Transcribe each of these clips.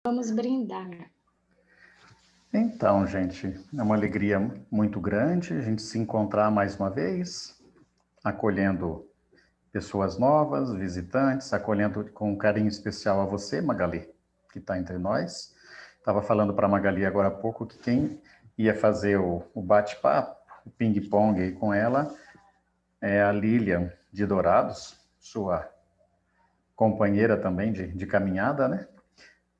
Vamos brindar. Então, gente, é uma alegria muito grande a gente se encontrar mais uma vez, acolhendo pessoas novas, visitantes, acolhendo com um carinho especial a você, Magali, que está entre nós. Estava falando para a Magali agora há pouco que quem ia fazer o bate-papo, o ping-pong aí com ela, é a Lilian de Dourados, sua companheira também de caminhada, né?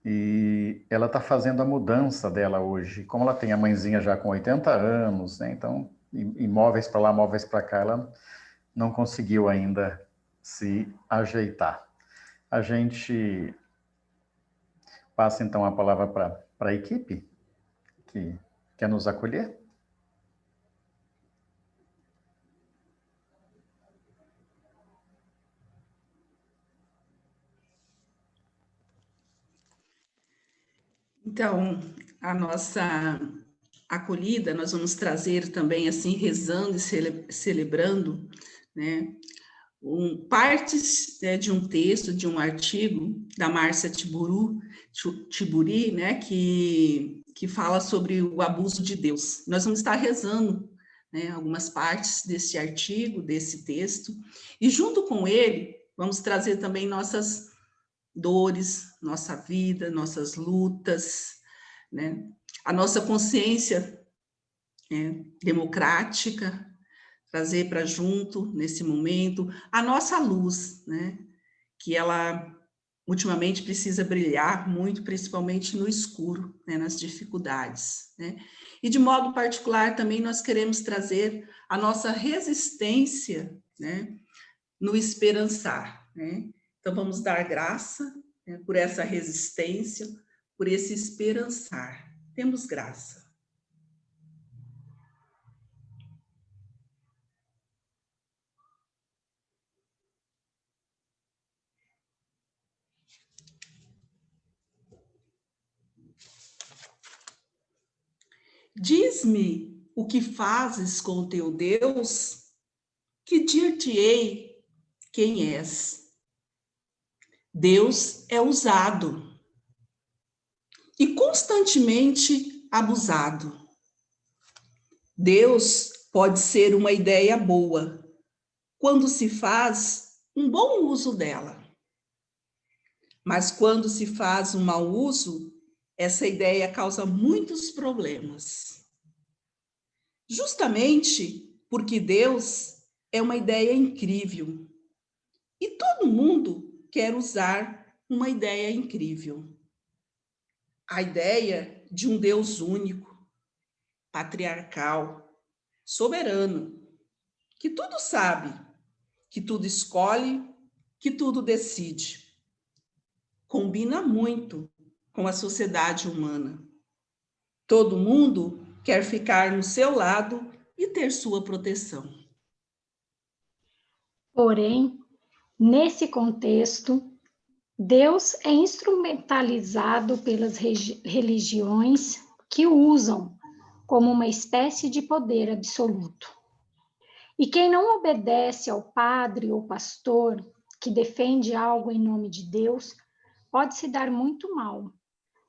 E ela está fazendo a mudança dela hoje. Como ela tem a mãezinha já com 80 anos, né? Então, imóveis para lá, móveis para cá, ela não conseguiu ainda se ajeitar. A gente passa então a palavra para a equipe que quer nos acolher. Então, a nossa acolhida, nós vamos trazer também, assim, rezando e celebrando, né, partes, né, de um texto, de um artigo da Márcia Tiburi, né, que fala sobre o abuso de Deus. Nós vamos estar rezando, né, algumas partes desse artigo, desse texto, e junto com ele, vamos trazer também nossas dores, nossa vida, nossas lutas, né, a nossa consciência, né, democrática, trazer para junto, nesse momento, a nossa luz, né? Que ela, ultimamente, precisa brilhar muito, principalmente no escuro, né? Nas dificuldades, né? E, de modo particular, também nós queremos trazer a nossa resistência, né? No esperançar, né? Então, vamos dar graça, né? Por essa resistência, por esse esperançar. Temos graça. Diz-me o que fazes com teu Deus, que dir-te-ei quem és. Deus é usado e constantemente abusado. Deus pode ser uma ideia boa, quando se faz um bom uso dela. Mas quando se faz um mau uso, essa ideia causa muitos problemas. Justamente porque Deus é uma ideia incrível. E todo mundo quer usar uma ideia incrível. A ideia de um Deus único, patriarcal, soberano, que tudo sabe, que tudo escolhe, que tudo decide. Combina muito com a sociedade humana. Todo mundo quer ficar no seu lado e ter sua proteção. Porém, nesse contexto, Deus é instrumentalizado pelas religiões que o usam como uma espécie de poder absoluto. E quem não obedece ao padre ou pastor que defende algo em nome de Deus pode se dar muito mal,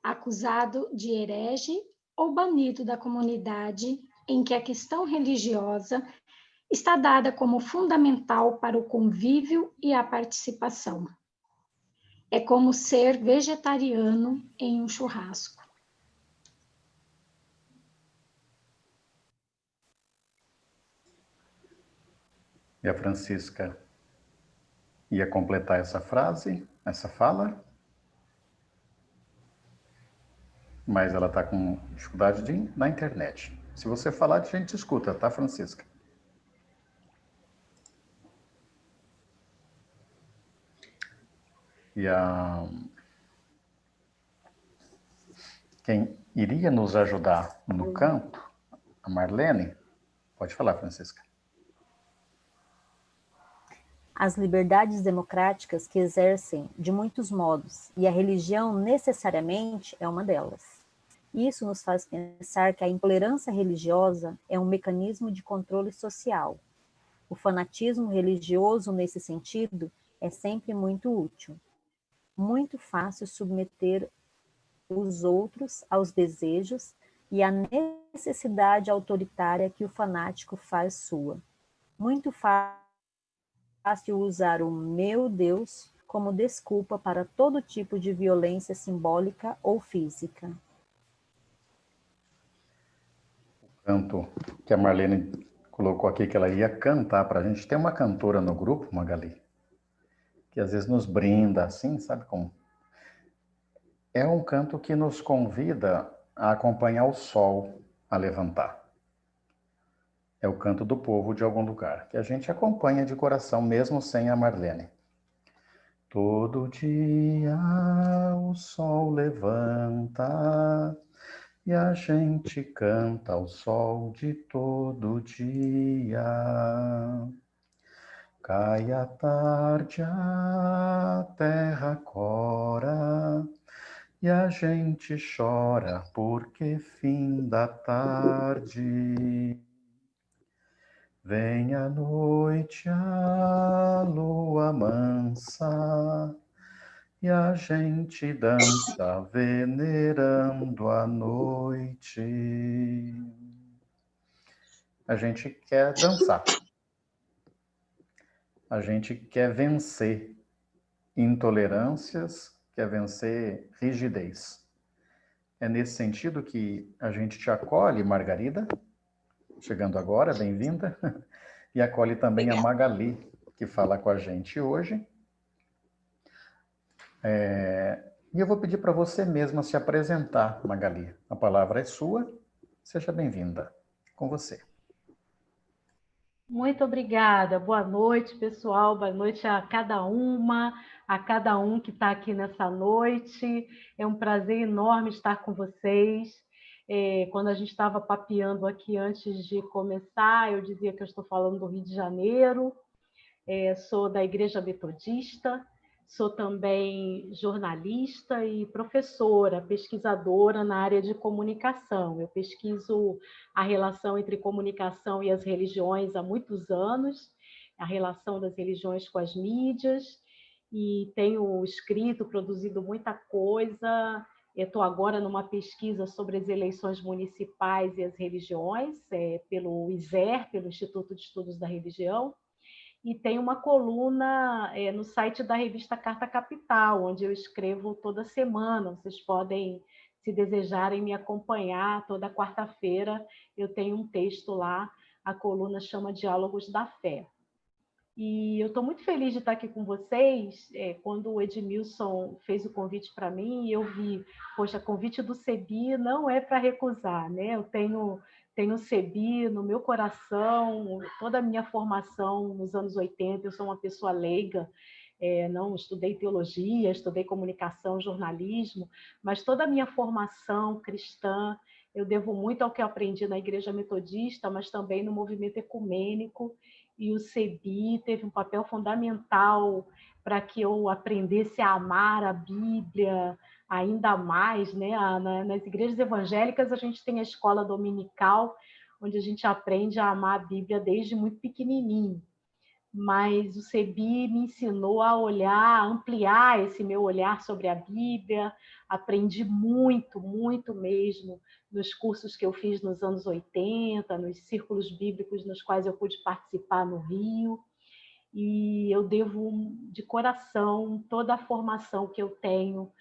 acusado de herege ou banido da comunidade em que a questão religiosa está dada como fundamental para o convívio e a participação. É como ser vegetariano em um churrasco. E a Francisca ia completar essa frase, essa fala, mas ela está com dificuldade na internet. Se você falar, a gente escuta, tá, Francisca? E quem iria nos ajudar no canto, a Marlene, pode falar, Francisca. As liberdades democráticas que exercem de muitos modos, e a religião necessariamente é uma delas. Isso nos faz pensar que a intolerância religiosa é um mecanismo de controle social. O fanatismo religioso, nesse sentido, é sempre muito útil. Muito fácil submeter os outros aos desejos e à necessidade autoritária que o fanático faz sua. Muito fácil usar o meu Deus como desculpa para todo tipo de violência simbólica ou física. O canto que a Marlene colocou aqui, que ela ia cantar para a gente. Tem uma cantora no grupo, Magali, que às vezes nos brinda assim, sabe como? É um canto que nos convida a acompanhar o sol a levantar. É o canto do povo de algum lugar, que a gente acompanha de coração, mesmo sem a Marlene. Todo dia o sol levanta e a gente canta ao sol de todo dia. Cai a tarde, a terra cora e a gente chora porque fim da tarde. Vem a noite, a lua mansa e a gente dança venerando a noite. A gente quer dançar. A gente quer vencer intolerâncias, quer vencer rigidez. É nesse sentido que a gente te acolhe, Margarida, chegando agora, bem-vinda, e acolhe também a Magali, que fala com a gente hoje. E eu vou pedir para você mesma se apresentar, Magali. A palavra é sua, seja bem-vinda. Com você. Muito obrigada. Boa noite, pessoal. Boa noite a cada um que está aqui nessa noite. É um prazer enorme estar com vocês. Quando a gente estava papeando aqui antes de começar, eu dizia que eu estou falando do Rio de Janeiro. Sou da Igreja Metodista. Sou também jornalista e professora, pesquisadora na área de comunicação. Eu pesquiso a relação entre comunicação e as religiões há muitos anos, a relação das religiões com as mídias, e tenho escrito, produzido muita coisa. Estou agora numa pesquisa sobre as eleições municipais e as religiões, pelo ISER, pelo Instituto de Estudos da Religião. E tem uma coluna no site da revista Carta Capital, onde eu escrevo toda semana. Vocês podem, se desejarem, me acompanhar. Toda quarta-feira eu tenho um texto lá, a coluna chama Diálogos da Fé. E eu estou muito feliz de estar aqui com vocês. Quando o Edmilson fez o convite para mim, eu vi, poxa, convite do CEBI não é para recusar, né? Eu tenho o CEBI no meu coração, toda a minha formação nos anos 80, eu sou uma pessoa leiga, não estudei teologia, estudei comunicação, jornalismo, mas toda a minha formação cristã eu devo muito ao que eu aprendi na Igreja Metodista, mas também no movimento ecumênico, e o CEBI teve um papel fundamental para que eu aprendesse a amar a Bíblia ainda mais, né? Nas igrejas evangélicas a gente tem a escola dominical, onde a gente aprende a amar a Bíblia desde muito pequenininho. Mas o CEBI me ensinou a olhar, a ampliar esse meu olhar sobre a Bíblia. Aprendi muito, muito mesmo nos cursos que eu fiz nos anos 80, nos círculos bíblicos nos quais eu pude participar no Rio. E eu devo, de coração, toda a formação que eu tenho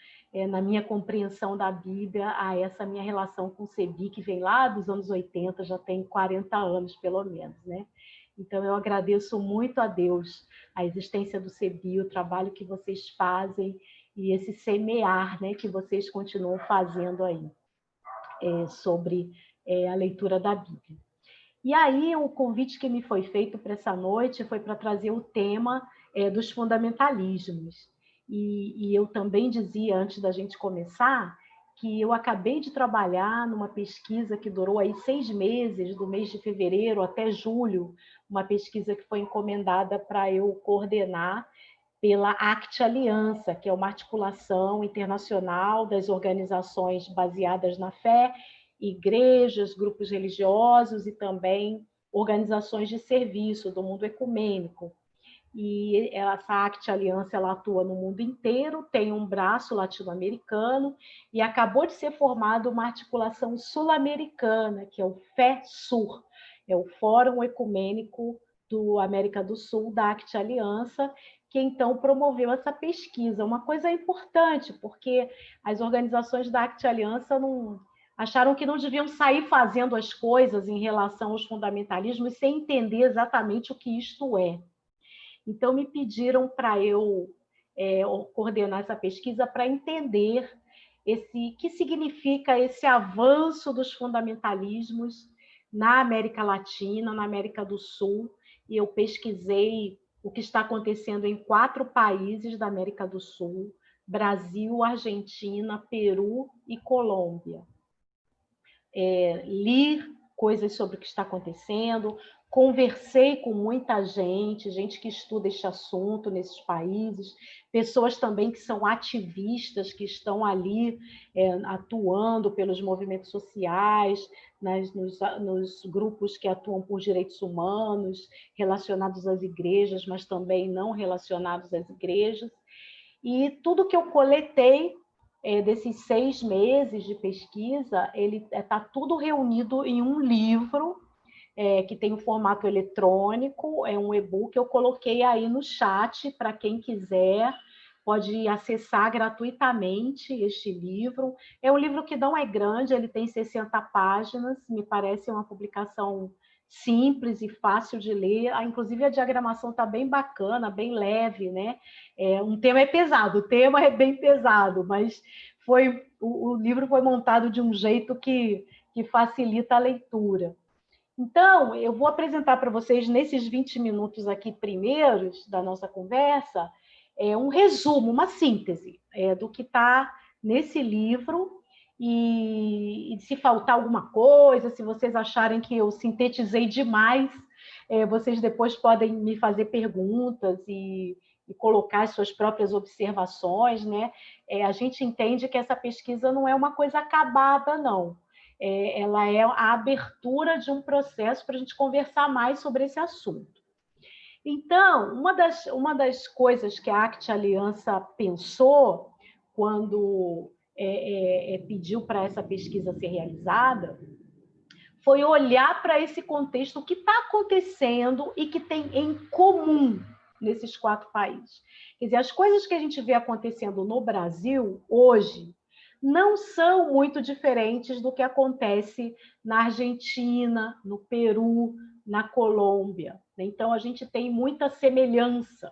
na minha compreensão da Bíblia a essa minha relação com o CEBI, que vem lá dos anos 80, já tem 40 anos, pelo menos, né? Então, eu agradeço muito a Deus a existência do CEBI, o trabalho que vocês fazem e esse semear, né, que vocês continuam fazendo aí sobre a leitura da Bíblia. E aí, o convite que me foi feito para essa noite foi para trazer o tema dos fundamentalismos. E eu também dizia, antes da gente começar, que eu acabei de trabalhar numa pesquisa que durou aí 6 meses, do mês de fevereiro até julho, uma pesquisa que foi encomendada para eu coordenar pela ACT Aliança, que é uma articulação internacional das organizações baseadas na fé, igrejas, grupos religiosos e também organizações de serviço do mundo ecumênico. e essa ACT Aliança ela atua no mundo inteiro, tem um braço latino-americano e acabou de ser formada uma articulação sul-americana, que é o FESUR, é o Fórum Ecumênico do América do Sul, da ACT Aliança, que então promoveu essa pesquisa. Uma coisa importante, porque as organizações da ACT Aliança acharam que não deviam sair fazendo as coisas em relação aos fundamentalismos sem entender exatamente o que isto é. Então, me pediram para eu coordenar essa pesquisa para entender que significa esse avanço dos fundamentalismos na América Latina, na América do Sul, e eu pesquisei o que está acontecendo em 4 países da América do Sul: Brasil, Argentina, Peru e Colômbia. Li coisas sobre o que está acontecendo, conversei com muita gente que estuda este assunto nesses países, pessoas também que são ativistas, que estão ali atuando pelos movimentos sociais, nos grupos que atuam por direitos humanos, relacionados às igrejas, mas também não relacionados às igrejas. E tudo que eu coletei desses 6 meses de pesquisa, ele está tudo reunido em um livro que tem um formato eletrônico, é um e-book. Eu coloquei aí no chat para quem quiser, pode acessar gratuitamente este livro. É um livro que não é grande, ele tem 60 páginas, me parece uma publicação simples e fácil de ler. Inclusive, a diagramação está bem bacana, bem leve, né? Um tema é pesado, o tema é bem pesado, mas o livro foi montado de um jeito que facilita a leitura. Então, eu vou apresentar para vocês, nesses 20 minutos aqui primeiros da nossa conversa, um resumo, uma síntese do que está nesse livro. E se faltar alguma coisa, se vocês acharem que eu sintetizei demais, vocês depois podem me fazer perguntas e colocar as suas próprias observações, né? A gente entende que essa pesquisa não é uma coisa acabada, não. Ela é a abertura de um processo para a gente conversar mais sobre esse assunto. Então, uma das coisas que a ACT Aliança pensou quando pediu para essa pesquisa ser realizada foi olhar para esse contexto, o que está acontecendo e que tem em comum nesses 4 países. Quer dizer, as coisas que a gente vê acontecendo no Brasil hoje não são muito diferentes do que acontece na Argentina, no Peru, na Colômbia. Então, a gente tem muita semelhança.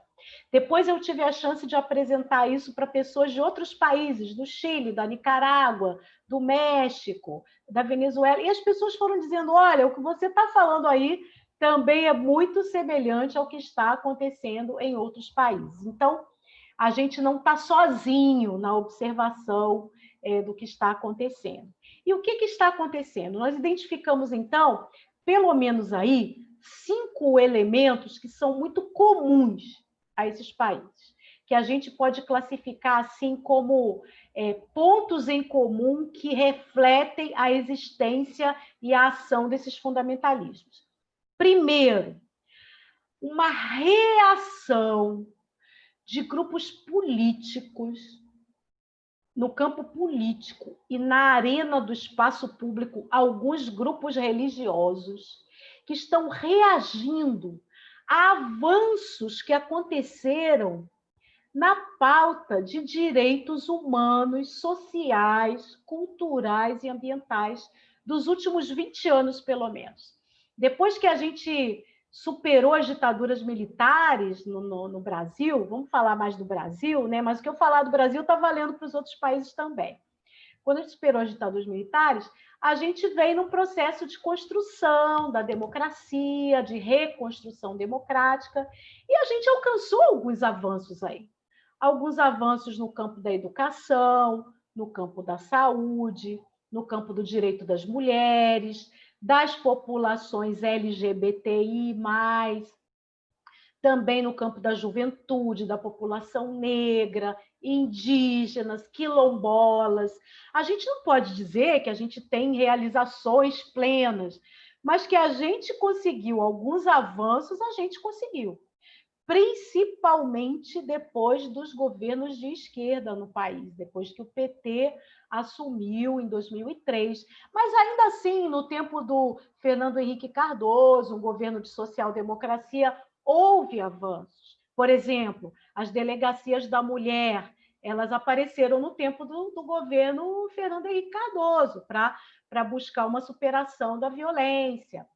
Depois eu tive a chance de apresentar isso para pessoas de outros países, do Chile, da Nicarágua, do México, da Venezuela, e as pessoas foram dizendo, olha, o que você está falando aí também é muito semelhante ao que está acontecendo em outros países. Então, a gente não está sozinho na observação do que está acontecendo. E o que está acontecendo? Nós identificamos, então, pelo menos aí, 5 elementos que são muito comuns a esses países, que a gente pode classificar assim como pontos em comum que refletem a existência e a ação desses fundamentalismos. Primeiro, uma reação de grupos políticos no campo político e na arena do espaço público, alguns grupos religiosos que estão reagindo a avanços que aconteceram na pauta de direitos humanos, sociais, culturais e ambientais dos últimos 20 anos, pelo menos. Depois que a gente superou as ditaduras militares no Brasil, vamos falar mais do Brasil, né? Mas o que eu falar do Brasil está valendo para os outros países também. Quando a gente superou as ditaduras militares, a gente veio num processo de construção da democracia, de reconstrução democrática, e a gente alcançou alguns avanços aí. Alguns avanços no campo da educação, no campo da saúde, no campo do direito das mulheres, das populações LGBTI+, também no campo da juventude, da população negra, indígenas, quilombolas. A gente não pode dizer que a gente tem realizações plenas, mas que a gente conseguiu alguns avanços, a gente conseguiu. principalmente depois dos governos de esquerda no país, depois que o PT assumiu em 2003. Mas, ainda assim, no tempo do Fernando Henrique Cardoso, um governo de social-democracia, houve avanços. Por exemplo, as delegacias da mulher, elas apareceram no tempo do governo Fernando Henrique Cardoso, para buscar uma superação da violência.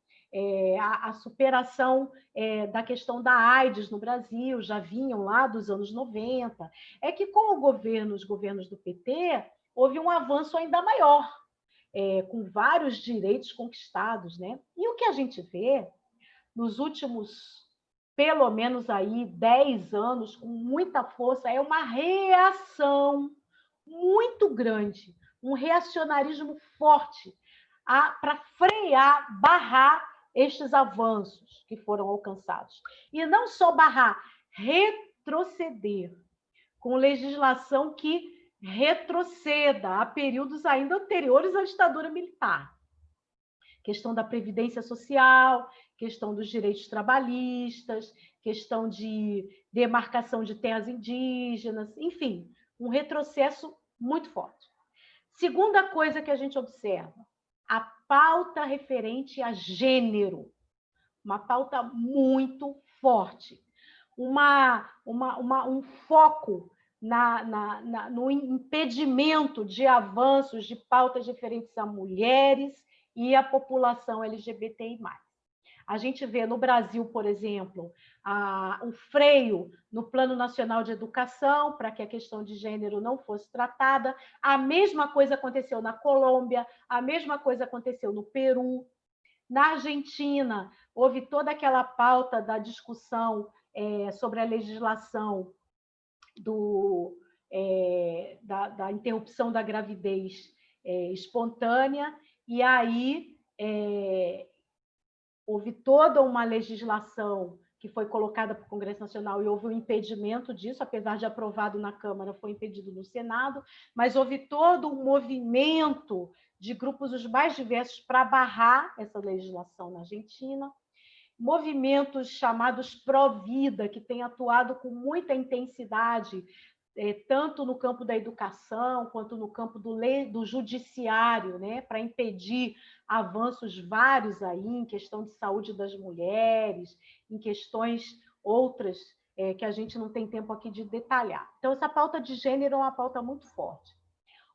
A superação da questão da AIDS no Brasil, já vinham lá dos anos 90. É que com os governos do PT, houve um avanço ainda maior, com vários direitos conquistados, né? E o que a gente vê nos últimos, pelo menos aí, 10 anos, com muita força, é uma reação muito grande, um reacionarismo forte para frear, barrar estes avanços que foram alcançados. E não só barrar, retroceder, com legislação que retroceda a períodos ainda anteriores à ditadura militar. Questão da previdência social, questão dos direitos trabalhistas, questão de demarcação de terras indígenas, enfim, um retrocesso muito forte. Segunda coisa que a gente observa, a pauta referente a gênero, uma pauta muito forte, um foco no impedimento de avanços de pautas referentes a mulheres e a população LGBTI+. A gente vê no Brasil, por exemplo, o freio no Plano Nacional de Educação para que a questão de gênero não fosse tratada. A mesma coisa aconteceu na Colômbia, a mesma coisa aconteceu no Peru. Na Argentina, houve toda aquela pauta da discussão sobre a legislação da interrupção da gravidez espontânea, e aí houve toda uma legislação que foi colocada para o Congresso Nacional e houve um impedimento disso, apesar de aprovado na Câmara, foi impedido no Senado, mas houve todo um movimento de grupos os mais diversos para barrar essa legislação na Argentina. Movimentos chamados pró-vida, que têm atuado com muita intensidade, tanto no campo da educação, quanto no campo do judiciário, né, para impedir avanços vários aí em questão de saúde das mulheres, em questões outras que a gente não tem tempo aqui de detalhar. Então, essa pauta de gênero é uma pauta muito forte.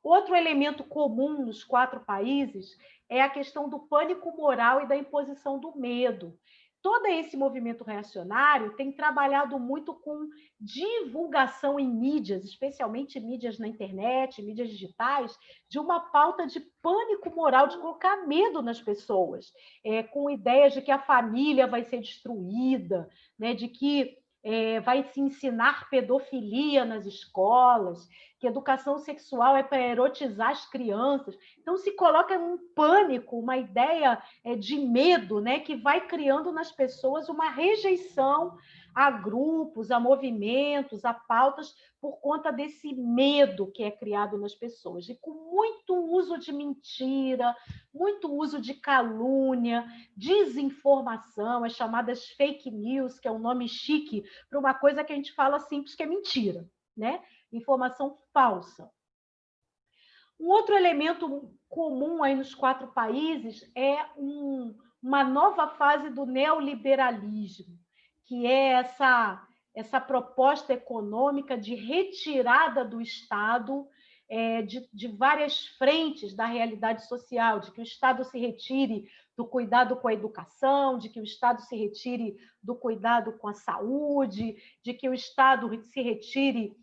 Outro elemento comum nos 4 países é a questão do pânico moral e da imposição do medo. Todo esse movimento reacionário tem trabalhado muito com divulgação em mídias, especialmente mídias na internet, mídias digitais, de uma pauta de pânico moral, de colocar medo nas pessoas, com ideias de que a família vai ser destruída, né, de que vai se ensinar pedofilia nas escolas, que educação sexual é para erotizar as crianças. Então, se coloca um pânico, uma ideia de medo, né, que vai criando nas pessoas uma rejeição a grupos, a movimentos, a pautas, por conta desse medo que é criado nas pessoas. E com muito uso de mentira, muito uso de calúnia, desinformação, as chamadas fake news, que é um nome chique para uma coisa que a gente fala simples, que é mentira, né? Informação falsa. Um outro elemento comum aí nos 4 países é uma nova fase do neoliberalismo, que é essa proposta econômica de retirada do Estado de várias frentes da realidade social, de que o Estado se retire do cuidado com a educação, de que o Estado se retire do cuidado com a saúde, de que o Estado se retire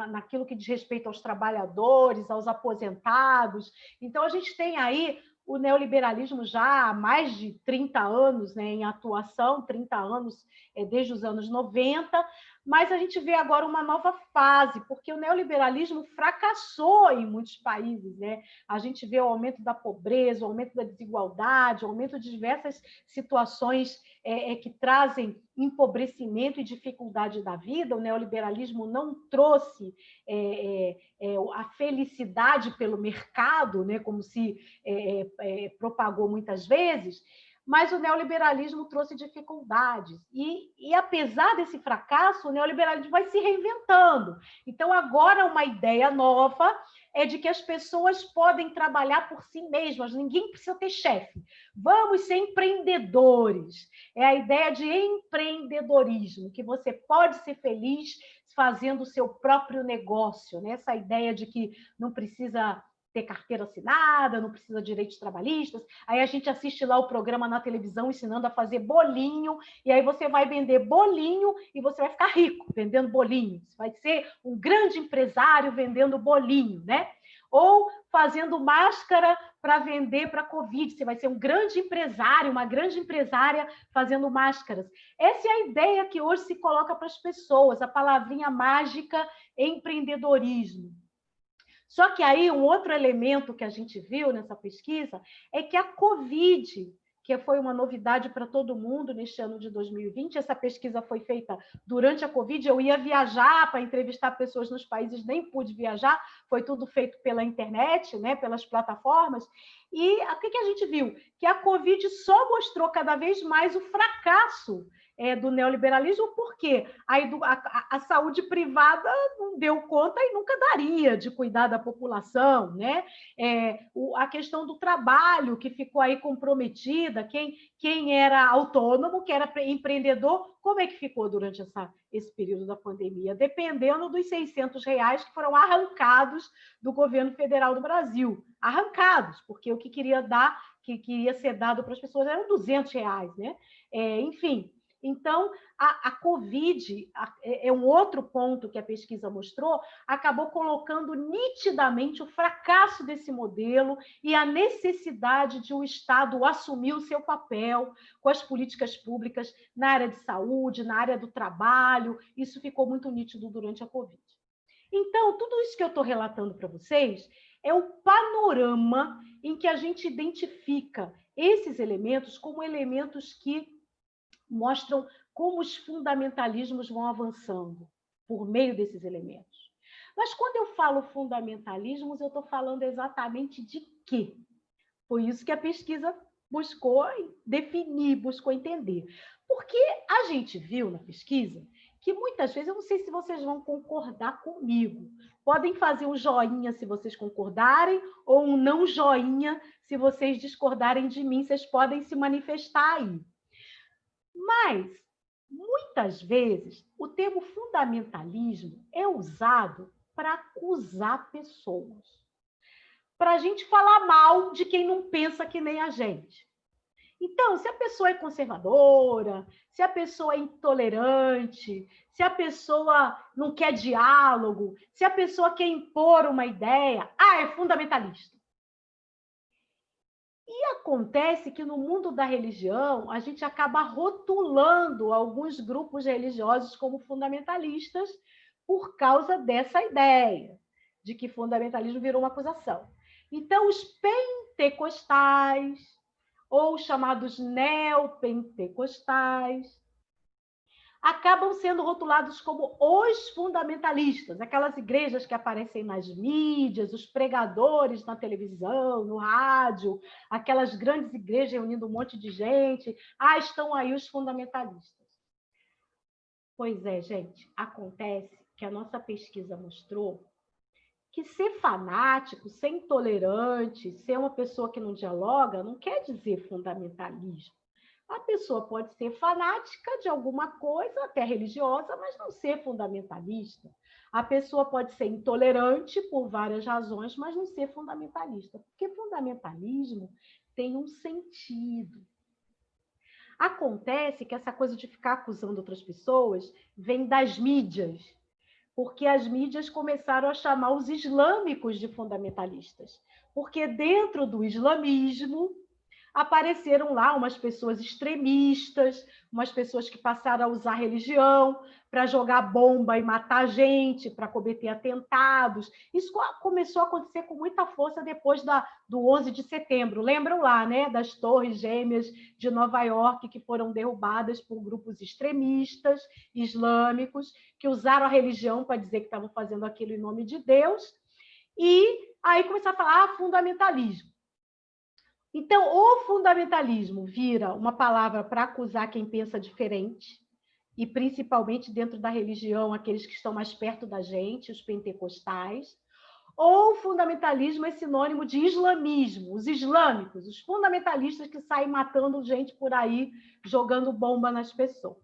naquilo que diz respeito aos trabalhadores, aos aposentados. Então, a gente tem aí o neoliberalismo já há mais de 30 anos, né, em atuação, 30 anos desde os anos 90, mas a gente vê agora uma nova fase, porque o neoliberalismo fracassou em muitos países, né? A gente vê o aumento da pobreza, o aumento da desigualdade, o aumento de diversas situações que trazem empobrecimento e dificuldade da vida. O neoliberalismo não trouxe a felicidade pelo mercado, né, como se propagou muitas vezes, mas o neoliberalismo trouxe dificuldades. E apesar desse fracasso, o neoliberalismo vai se reinventando. Então, agora, uma ideia nova é de que as pessoas podem trabalhar por si mesmas, ninguém precisa ter chefe. Vamos ser empreendedores. É a ideia de empreendedorismo, que você pode ser feliz fazendo o seu próprio negócio, né? Essa ideia de que não precisa ter carteira assinada, não precisa de direitos trabalhistas. Aí a gente assiste lá o programa na televisão ensinando a fazer bolinho, e aí você vai vender bolinho e você vai ficar rico vendendo bolinho. Você vai ser um grande empresário vendendo bolinho, né? Ou fazendo máscara para vender para a Covid. Você vai ser um grande empresário, uma grande empresária fazendo máscaras. Essa é a ideia que hoje se coloca para as pessoas, a palavrinha mágica empreendedorismo. Só que aí um outro elemento que a gente viu nessa pesquisa é que a Covid, que foi uma novidade para todo mundo neste ano de 2020, essa pesquisa foi feita durante a Covid, eu ia viajar para entrevistar pessoas nos países, nem pude viajar, foi tudo feito pela internet, né, pelas plataformas, e o que a gente viu? Que a Covid só mostrou cada vez mais o fracasso do neoliberalismo, porque a saúde privada não deu conta e nunca daria de cuidar da população, né? A questão do trabalho que ficou aí comprometida, quem era autônomo, que era empreendedor, como é que ficou durante esse período da pandemia? Dependendo dos R$600 que foram arrancados do governo federal do Brasil. Arrancados, porque o que queria ser dado para as pessoas eram R$200, né? Enfim. Então, a Covid, é um outro ponto que a pesquisa mostrou, acabou colocando nitidamente o fracasso desse modelo e a necessidade de o Estado assumir o seu papel com as políticas públicas na área de saúde, na área do trabalho. Isso ficou muito nítido durante a Covid. Então, tudo isso que eu estou relatando para vocês é o panorama em que a gente identifica esses elementos como elementos que mostram como os fundamentalismos vão avançando por meio desses elementos. Mas quando eu falo fundamentalismos, eu estou falando exatamente de quê? Foi isso que a pesquisa buscou definir, buscou entender. Porque a gente viu na pesquisa que muitas vezes, eu não sei se vocês vão concordar comigo, podem fazer um joinha se vocês concordarem, ou um não joinha se vocês discordarem de mim, vocês podem se manifestar aí. Mas, muitas vezes, o termo fundamentalismo é usado para acusar pessoas, para a gente falar mal de quem não pensa que nem a gente. Então, se a pessoa é conservadora, se a pessoa é intolerante, se a pessoa não quer diálogo, se a pessoa quer impor uma ideia, é fundamentalista. E acontece que no mundo da religião, a gente acaba rotulando alguns grupos religiosos como fundamentalistas por causa dessa ideia de que fundamentalismo virou uma acusação. Então, os pentecostais, ou chamados neopentecostais, acabam sendo rotulados como os fundamentalistas, aquelas igrejas que aparecem nas mídias, os pregadores na televisão, no rádio, aquelas grandes igrejas reunindo um monte de gente. Estão aí os fundamentalistas. Pois é, gente, acontece que a nossa pesquisa mostrou que ser fanático, ser intolerante, ser uma pessoa que não dialoga, não quer dizer fundamentalismo. A pessoa pode ser fanática de alguma coisa, até religiosa, mas não ser fundamentalista. A pessoa pode ser intolerante por várias razões, mas não ser fundamentalista. Porque fundamentalismo tem um sentido. Acontece que essa coisa de ficar acusando outras pessoas vem das mídias, porque as mídias começaram a chamar os islâmicos de fundamentalistas. Porque dentro do islamismo apareceram lá umas pessoas extremistas, umas pessoas que passaram a usar religião para jogar bomba e matar gente, para cometer atentados. Isso começou a acontecer com muita força depois do 11 de setembro. Lembram lá, né, das Torres Gêmeas de Nova York, que foram derrubadas por grupos extremistas islâmicos, que usaram a religião para dizer que estavam fazendo aquilo em nome de Deus. E aí começaram a falar fundamentalismo. Então, o fundamentalismo vira uma palavra para acusar quem pensa diferente, e principalmente dentro da religião, aqueles que estão mais perto da gente, os pentecostais, ou o fundamentalismo é sinônimo de islamismo, os islâmicos, os fundamentalistas que saem matando gente por aí, jogando bomba nas pessoas.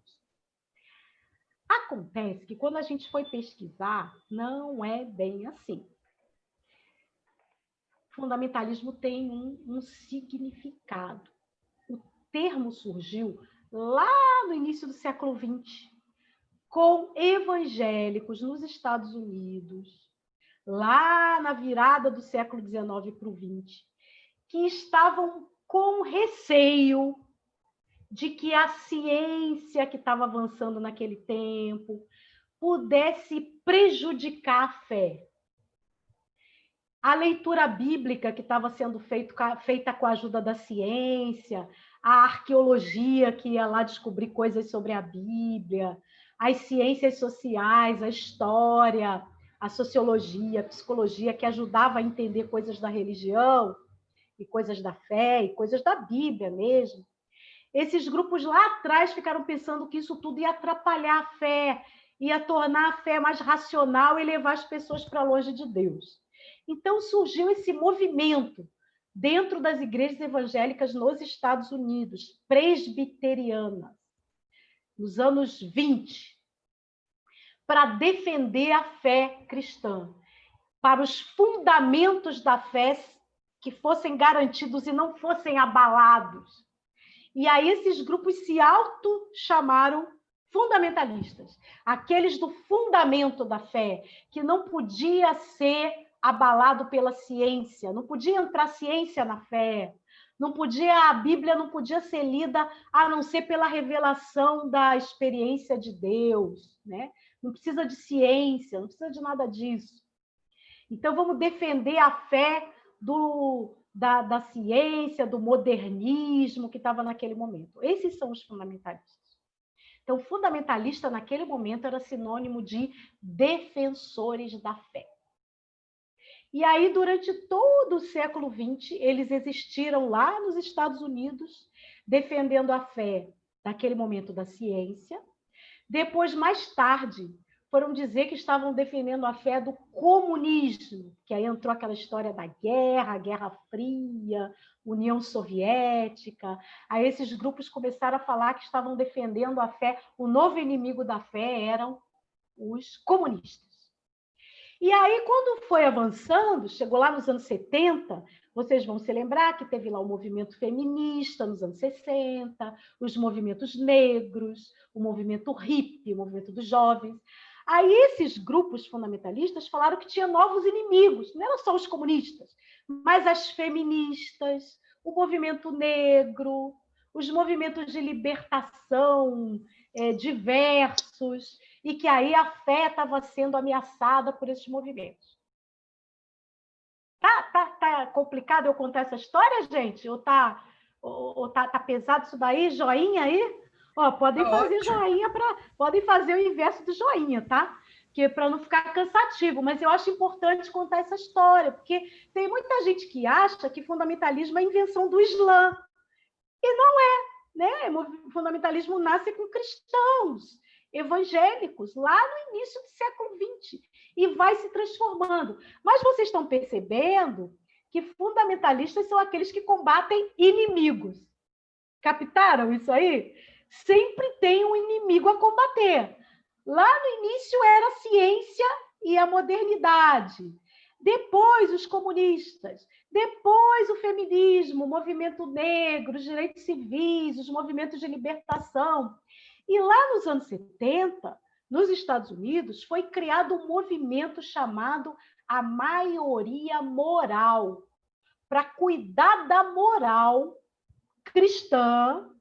Acontece que quando a gente foi pesquisar, não é bem assim. Fundamentalismo tem um significado. O termo surgiu lá no início do século XX, com evangélicos nos Estados Unidos, lá na virada do século XIX para o XX, que estavam com receio de que a ciência que estava avançando naquele tempo pudesse prejudicar a fé. A leitura bíblica que estava sendo feita com a ajuda da ciência, a arqueologia que ia lá descobrir coisas sobre a Bíblia, as ciências sociais, a história, a sociologia, a psicologia, que ajudava a entender coisas da religião, e coisas da fé, e coisas da Bíblia mesmo. Esses grupos lá atrás ficaram pensando que isso tudo ia atrapalhar a fé, ia tornar a fé mais racional e levar as pessoas para longe de Deus. Então surgiu esse movimento dentro das igrejas evangélicas nos Estados Unidos, presbiterianas, nos anos 20, para defender a fé cristã, para os fundamentos da fé que fossem garantidos e não fossem abalados. E aí esses grupos se auto-chamaram fundamentalistas, aqueles do fundamento da fé, que não podia ser abalado pela ciência, não podia entrar ciência na fé, a Bíblia não podia ser lida a não ser pela revelação da experiência de Deus, né? Não precisa de ciência, não precisa de nada disso. Então, vamos defender a fé da ciência, do modernismo que estava naquele momento. Esses são os fundamentalistas. Então, fundamentalista, naquele momento, era sinônimo de defensores da fé. E aí, durante todo o século XX, eles existiram lá nos Estados Unidos, defendendo a fé naquele momento da ciência. Depois, mais tarde, foram dizer que estavam defendendo a fé do comunismo, que aí entrou aquela história da guerra, Guerra Fria, União Soviética. Aí esses grupos começaram a falar que estavam defendendo a fé, o novo inimigo da fé eram os comunistas. E aí, quando foi avançando, chegou lá nos anos 70, vocês vão se lembrar que teve lá o movimento feminista nos anos 60, os movimentos negros, o movimento hippie, o movimento dos jovens. Aí esses grupos fundamentalistas falaram que tinha novos inimigos, não eram só os comunistas, mas as feministas, o movimento negro, os movimentos de libertação diversos, e que aí a fé estava sendo ameaçada por esses movimentos. Tá complicado eu contar essa história, gente? Ou tá pesado isso daí? Joinha aí? Ó, podem fazer joinha podem fazer o inverso do joinha, tá? Que para não ficar cansativo, mas eu acho importante contar essa história, porque tem muita gente que acha que fundamentalismo é invenção do Islã. E não é, né? O fundamentalismo nasce com cristãos evangélicos lá no início do século XX e vai se transformando. Mas vocês estão percebendo que fundamentalistas são aqueles que combatem inimigos. Captaram isso aí? Sempre tem um inimigo a combater. Lá no início era a ciência e a modernidade. Depois os comunistas, depois o feminismo, o movimento negro, os direitos civis, os movimentos de libertação. E lá nos anos 70, nos Estados Unidos, foi criado um movimento chamado a maioria moral, para cuidar da moral cristã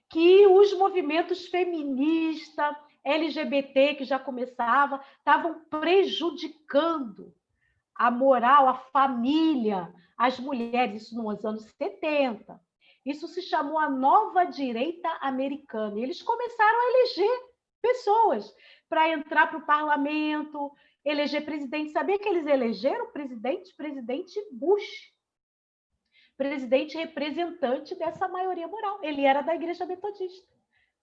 que os movimentos feministas, LGBT, que já começava, estavam prejudicando a moral, a família, as mulheres, isso nos anos 70. Isso se chamou a nova direita americana. E eles começaram a eleger pessoas para entrar para o parlamento, eleger presidente. Sabia que eles elegeram presidente Bush? presidente representante dessa maioria moral. Ele era da Igreja Metodista,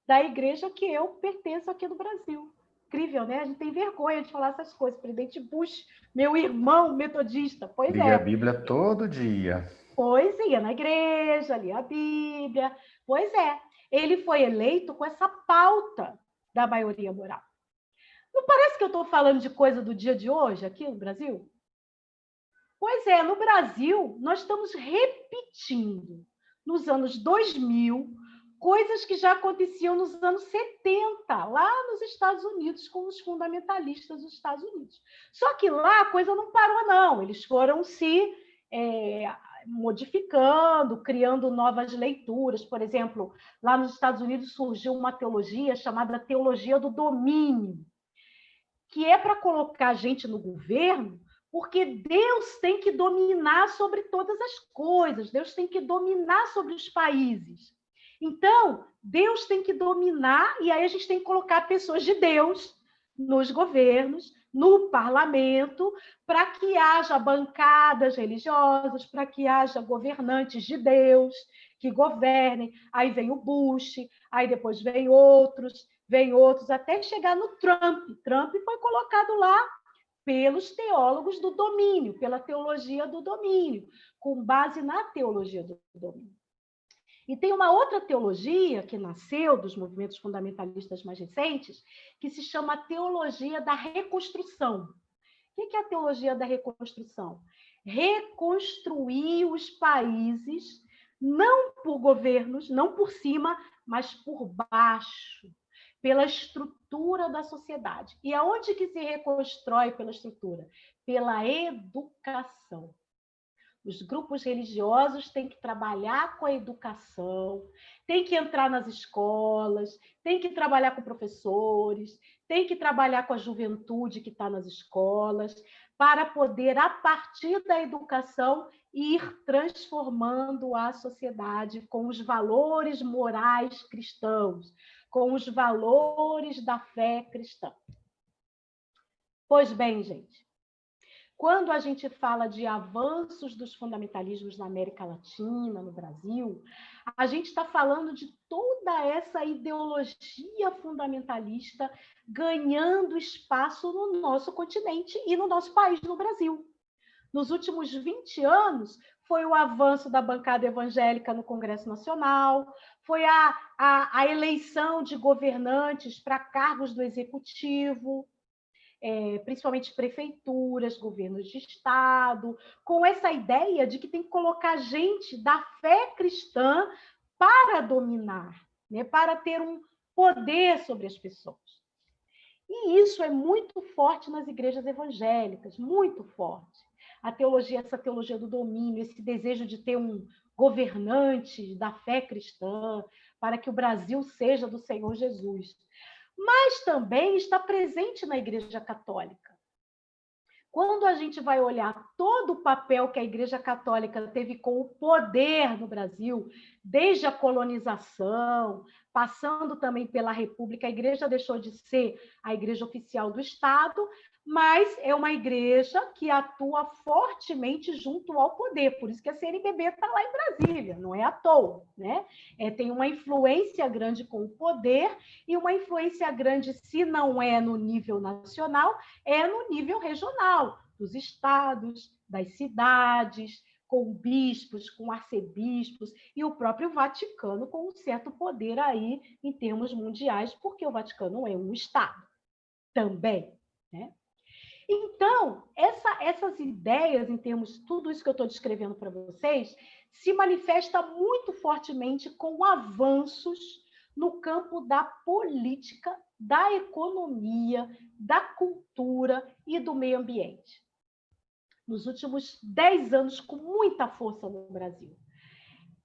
da igreja que eu pertenço aqui no Brasil. Incrível, né? A gente tem vergonha de falar essas coisas. Presidente Bush, meu irmão metodista. Pois Lia a é. Bíblia todo dia. Pois ia na igreja, lia a Bíblia. Pois é. Ele foi eleito com essa pauta da maioria moral. Não parece que eu estou falando de coisa do dia de hoje aqui no Brasil? Pois é, no Brasil, nós estamos repetindo, nos anos 2000, coisas que já aconteciam nos anos 70, lá nos Estados Unidos, com os fundamentalistas dos Estados Unidos. Só que lá a coisa não parou, não. Eles foram se modificando, criando novas leituras. Por exemplo, lá nos Estados Unidos surgiu uma teologia chamada teologia do domínio, que é para colocar a gente no governo, porque Deus tem que dominar sobre todas as coisas, Deus tem que dominar sobre os países. Então, Deus tem que dominar, e aí a gente tem que colocar pessoas de Deus nos governos, no parlamento, para que haja bancadas religiosas, para que haja governantes de Deus que governem. Aí vem o Bush, aí depois vem outros, até chegar no Trump. Trump foi colocado lá pelos teólogos do domínio, pela teologia do domínio, com base na teologia do domínio. E tem uma outra teologia que nasceu dos movimentos fundamentalistas mais recentes, que se chama teologia da reconstrução. O que é a teologia da reconstrução? Reconstruir os países, não por governos, não por cima, mas por baixo, pela estrutura da sociedade. E aonde que se reconstrói pela estrutura? Pela educação. Os grupos religiosos têm que trabalhar com a educação, têm que entrar nas escolas, têm que trabalhar com professores, têm que trabalhar com a juventude que está nas escolas, para poder, a partir da educação, ir transformando a sociedade com os valores morais cristãos, com os valores da fé cristã. Pois bem, gente, quando a gente fala de avanços dos fundamentalismos na América Latina, no Brasil, a gente está falando de toda essa ideologia fundamentalista ganhando espaço no nosso continente e no nosso país, no Brasil. Nos últimos 20 anos, foi o avanço da bancada evangélica no Congresso Nacional, foi a eleição de governantes para cargos do Executivo, principalmente prefeituras, governos de estado, com essa ideia de que tem que colocar gente da fé cristã para dominar, né, para ter um poder sobre as pessoas. E isso é muito forte nas igrejas evangélicas, muito forte. Essa teologia do domínio, esse desejo de ter um governante da fé cristã, para que o Brasil seja do Senhor Jesus. Mas também está presente na Igreja Católica. Quando a gente vai olhar todo o papel que a Igreja Católica teve com o poder no Brasil, desde a colonização, passando também pela República, a Igreja deixou de ser a Igreja oficial do Estado, mas é uma igreja que atua fortemente junto ao poder, por isso que a CNBB está lá em Brasília, não é à toa, né? Tem uma influência grande com o poder e uma influência grande, se não é no nível nacional, é no nível regional, dos estados, das cidades, com bispos, com arcebispos, e o próprio Vaticano com um certo poder aí em termos mundiais, porque o Vaticano é um estado também, né? Então, essas ideias, em termos tudo isso que eu estou descrevendo para vocês, se manifesta muito fortemente com avanços no campo da política, da economia, da cultura e do meio ambiente. Nos últimos 10 anos, com muita força no Brasil.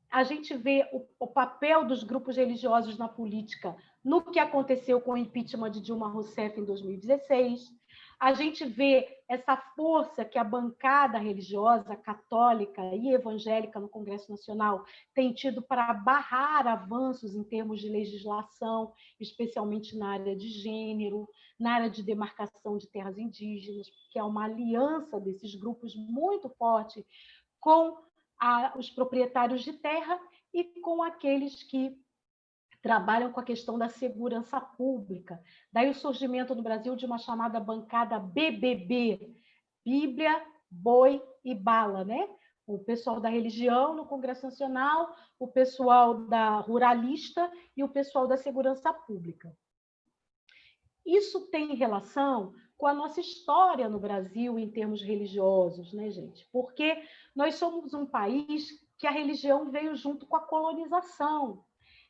A gente vê o papel dos grupos religiosos na política no que aconteceu com o impeachment de Dilma Rousseff em 2016. A gente vê essa força que a bancada religiosa, católica e evangélica no Congresso Nacional tem tido para barrar avanços em termos de legislação, especialmente na área de gênero, na área de demarcação de terras indígenas, que é uma aliança desses grupos muito forte com os proprietários de terra e com aqueles que trabalham com a questão da segurança pública. Daí o surgimento no Brasil de uma chamada bancada BBB, Bíblia, Boi e Bala, né? O pessoal da religião no Congresso Nacional, o pessoal da ruralista e o pessoal da segurança pública. Isso tem relação com a nossa história no Brasil em termos religiosos, né, gente? Porque nós somos um país que a religião veio junto com a colonização.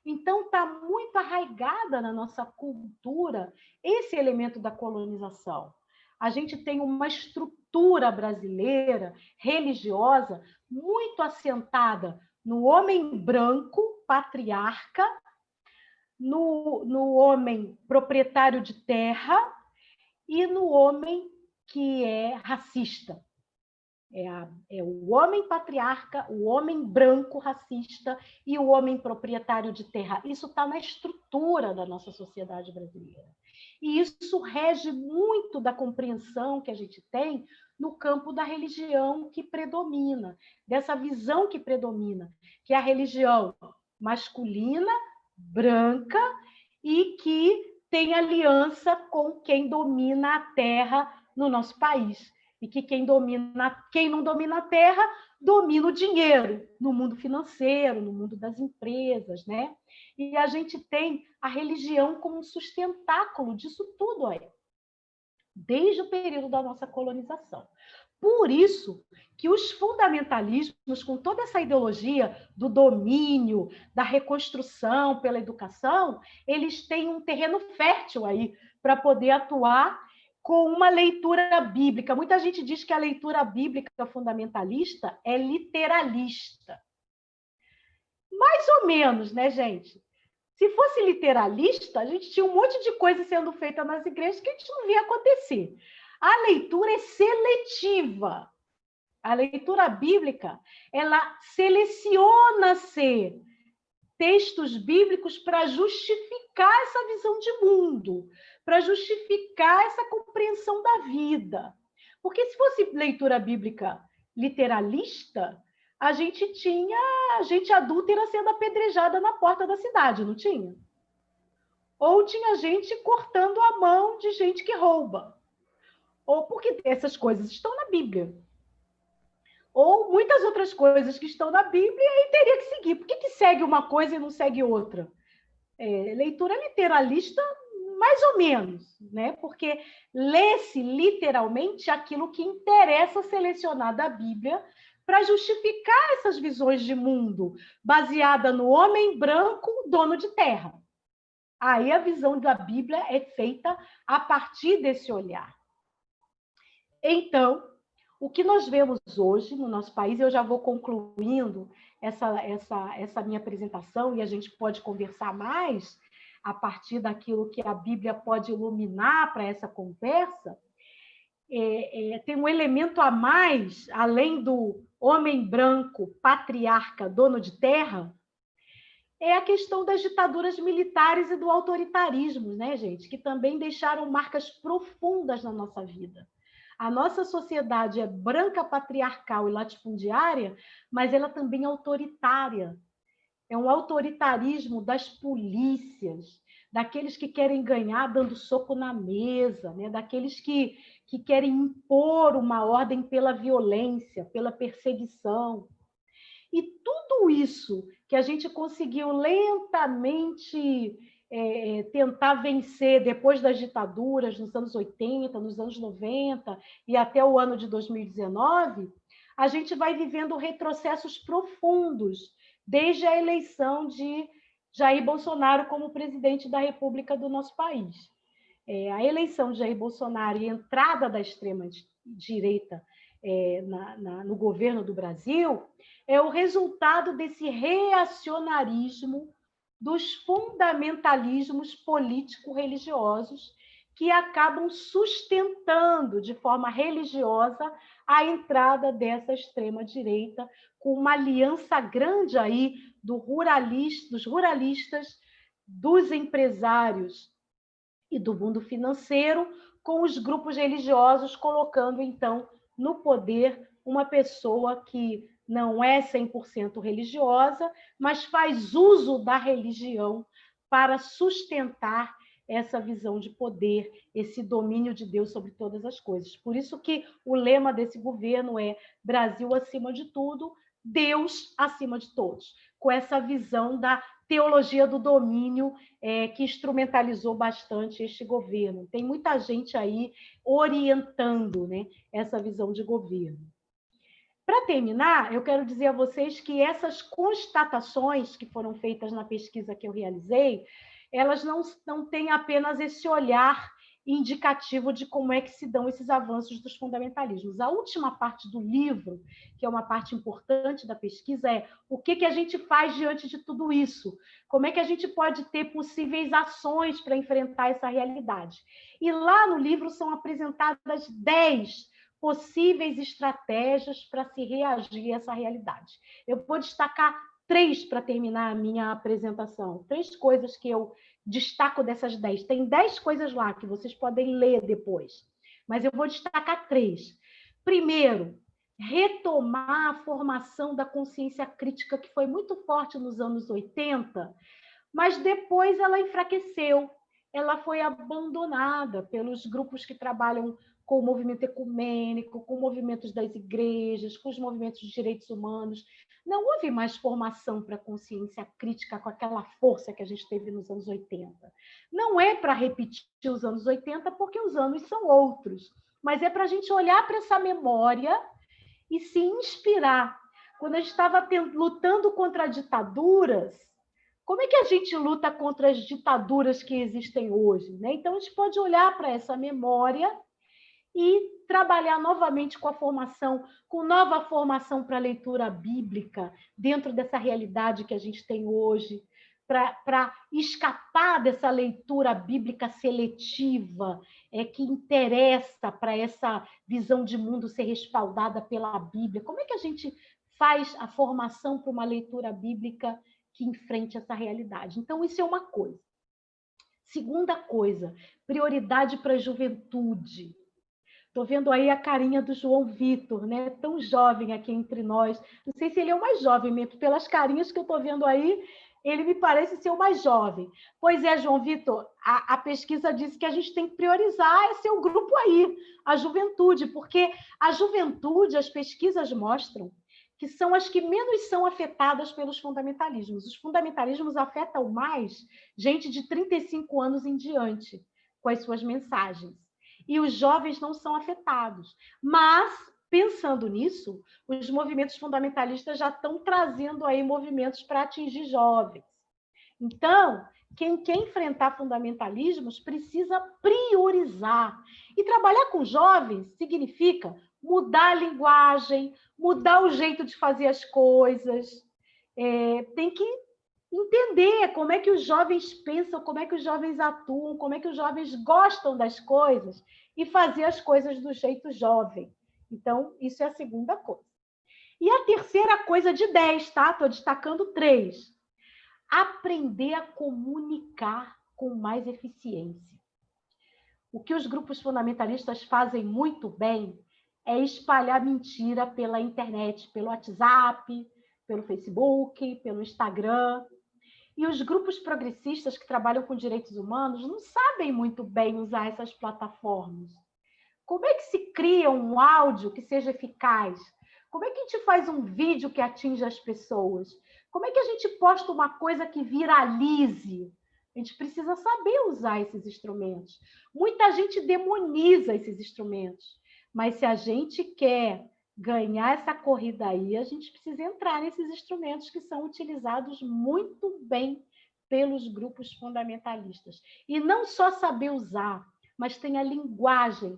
Então, está muito arraigada na nossa cultura esse elemento da colonização. A gente tem uma estrutura brasileira, religiosa, muito assentada no homem branco, patriarca, no homem proprietário de terra e no homem que é racista. É o homem patriarca, o homem branco racista e o homem proprietário de terra. Isso está na estrutura da nossa sociedade brasileira. E isso rege muito da compreensão que a gente tem no campo da religião que predomina, dessa visão que predomina, que é a religião masculina, branca e que tem aliança com quem domina a terra no nosso país. E que quem não domina a terra, domina o dinheiro no mundo financeiro, no mundo das empresas, né? E a gente tem a religião como um sustentáculo disso tudo aí, desde o período da nossa colonização. Por isso que os fundamentalismos, com toda essa ideologia do domínio, da reconstrução pela educação, eles têm um terreno fértil aí para poder atuar com uma leitura bíblica. Muita gente diz que a leitura bíblica fundamentalista é literalista. Mais ou menos, né, gente? Se fosse literalista, a gente tinha um monte de coisa sendo feita nas igrejas que a gente não via acontecer. A leitura é seletiva. A leitura bíblica, ela seleciona-se textos bíblicos para justificar essa visão de mundo, para justificar essa compreensão da vida. Porque se fosse leitura bíblica literalista, a gente tinha gente adúltera sendo apedrejada na porta da cidade, não tinha? Ou tinha gente cortando a mão de gente que rouba. Ou porque essas coisas estão na Bíblia. Ou muitas outras coisas que estão na Bíblia e teria que seguir. Por que segue uma coisa e não segue outra? Leitura literalista, mais ou menos, né? Porque lê-se literalmente aquilo que interessa selecionar da Bíblia para justificar essas visões de mundo, baseada no homem branco, dono de terra. Aí a visão da Bíblia é feita a partir desse olhar. Então, o que nós vemos hoje no nosso país, eu já vou concluindo essa minha apresentação e a gente pode conversar mais a partir daquilo que a Bíblia pode iluminar para essa conversa, tem um elemento a mais, além do homem branco, patriarca, dono de terra, é a questão das ditaduras militares e do autoritarismo, né, gente? Que também deixaram marcas profundas na nossa vida. A nossa sociedade é branca, patriarcal e latifundiária, mas ela também é autoritária. É um autoritarismo das polícias, daqueles que querem ganhar dando soco na mesa, né? Daqueles que querem impor uma ordem pela violência, pela perseguição. E tudo isso que a gente conseguiu lentamente tentar vencer depois das ditaduras, nos anos 80, nos anos 90 e até o ano de 2019, a gente vai vivendo retrocessos profundos, desde a eleição de Jair Bolsonaro como presidente da República do nosso país. A eleição de Jair Bolsonaro e a entrada da extrema-direita no governo do Brasil é o resultado desse reacionarismo dos fundamentalismos político-religiosos que acabam sustentando de forma religiosa a entrada dessa extrema-direita, com uma aliança grande aí dos ruralistas, dos empresários e do mundo financeiro, com os grupos religiosos, colocando, então, no poder uma pessoa que não é 100% religiosa, mas faz uso da religião para sustentar essa visão de poder, esse domínio de Deus sobre todas as coisas. Por isso que o lema desse governo é Brasil acima de tudo, Deus acima de todos, com essa visão da teologia do domínio que instrumentalizou bastante este governo. Tem muita gente aí orientando, né, essa visão de governo. Para terminar, eu quero dizer a vocês que essas constatações que foram feitas na pesquisa que eu realizei, elas não têm apenas esse olhar indicativo de como é que se dão esses avanços dos fundamentalismos. A última parte do livro, que é uma parte importante da pesquisa, é o que a gente faz diante de tudo isso? Como é que a gente pode ter possíveis ações para enfrentar essa realidade? E lá no livro são apresentadas 10 possíveis estratégias para se reagir a essa realidade. Eu vou destacar 3 para terminar a minha apresentação. 3 coisas que eu destaco dessas 10. Tem 10 coisas lá que vocês podem ler depois, mas eu vou destacar 3. Primeiro, retomar a formação da consciência crítica, que foi muito forte nos anos 80, mas depois ela enfraqueceu. Ela foi abandonada pelos grupos que trabalham com o movimento ecumênico, com movimentos das igrejas, com os movimentos de direitos humanos. Não houve mais formação para a consciência crítica com aquela força que a gente teve nos anos 80. Não é para repetir os anos 80, porque os anos são outros, mas é para a gente olhar para essa memória e se inspirar. Quando a gente estava lutando contra ditaduras, como é que a gente luta contra as ditaduras que existem hoje, né? Então, a gente pode olhar para essa memória e trabalhar novamente com a formação, com nova formação para a leitura bíblica, dentro dessa realidade que a gente tem hoje, para escapar dessa leitura bíblica seletiva, que interessa para essa visão de mundo ser respaldada pela Bíblia. Como é que a gente faz a formação para uma leitura bíblica que enfrente essa realidade? Então, isso é uma coisa. Segunda coisa, prioridade para a juventude. Estou vendo aí a carinha do João Vitor, né? Tão jovem aqui entre nós. Não sei se ele é o mais jovem mesmo, pelas carinhas que eu estou vendo aí, ele me parece ser o mais jovem. Pois é, João Vitor, a pesquisa disse que a gente tem que priorizar esse seu grupo aí, a juventude, porque a juventude, as pesquisas mostram que são as que menos são afetadas pelos fundamentalismos. Os fundamentalismos afetam mais gente de 35 anos em diante, com as suas mensagens. E os jovens não são afetados. Mas, pensando nisso, os movimentos fundamentalistas já estão trazendo aí movimentos para atingir jovens. Então, quem quer enfrentar fundamentalismos precisa priorizar. E trabalhar com jovens significa mudar a linguagem, mudar o jeito de fazer as coisas. Tem que entender como é que os jovens pensam, como é que os jovens atuam, como é que os jovens gostam das coisas e fazer as coisas do jeito jovem. Então, isso é a segunda coisa. E a terceira coisa de 10, tá? Estou destacando 3. Aprender a comunicar com mais eficiência. O que os grupos fundamentalistas fazem muito bem é espalhar mentira pela internet, pelo WhatsApp, pelo Facebook, pelo Instagram. E os grupos progressistas que trabalham com direitos humanos não sabem muito bem usar essas plataformas. Como é que se cria um áudio que seja eficaz? Como é que a gente faz um vídeo que atinja as pessoas? Como é que a gente posta uma coisa que viralize? A gente precisa saber usar esses instrumentos. Muita gente demoniza esses instrumentos, mas se a gente quer ganhar essa corrida aí, a gente precisa entrar nesses instrumentos que são utilizados muito bem pelos grupos fundamentalistas. E não só saber usar, mas tem a linguagem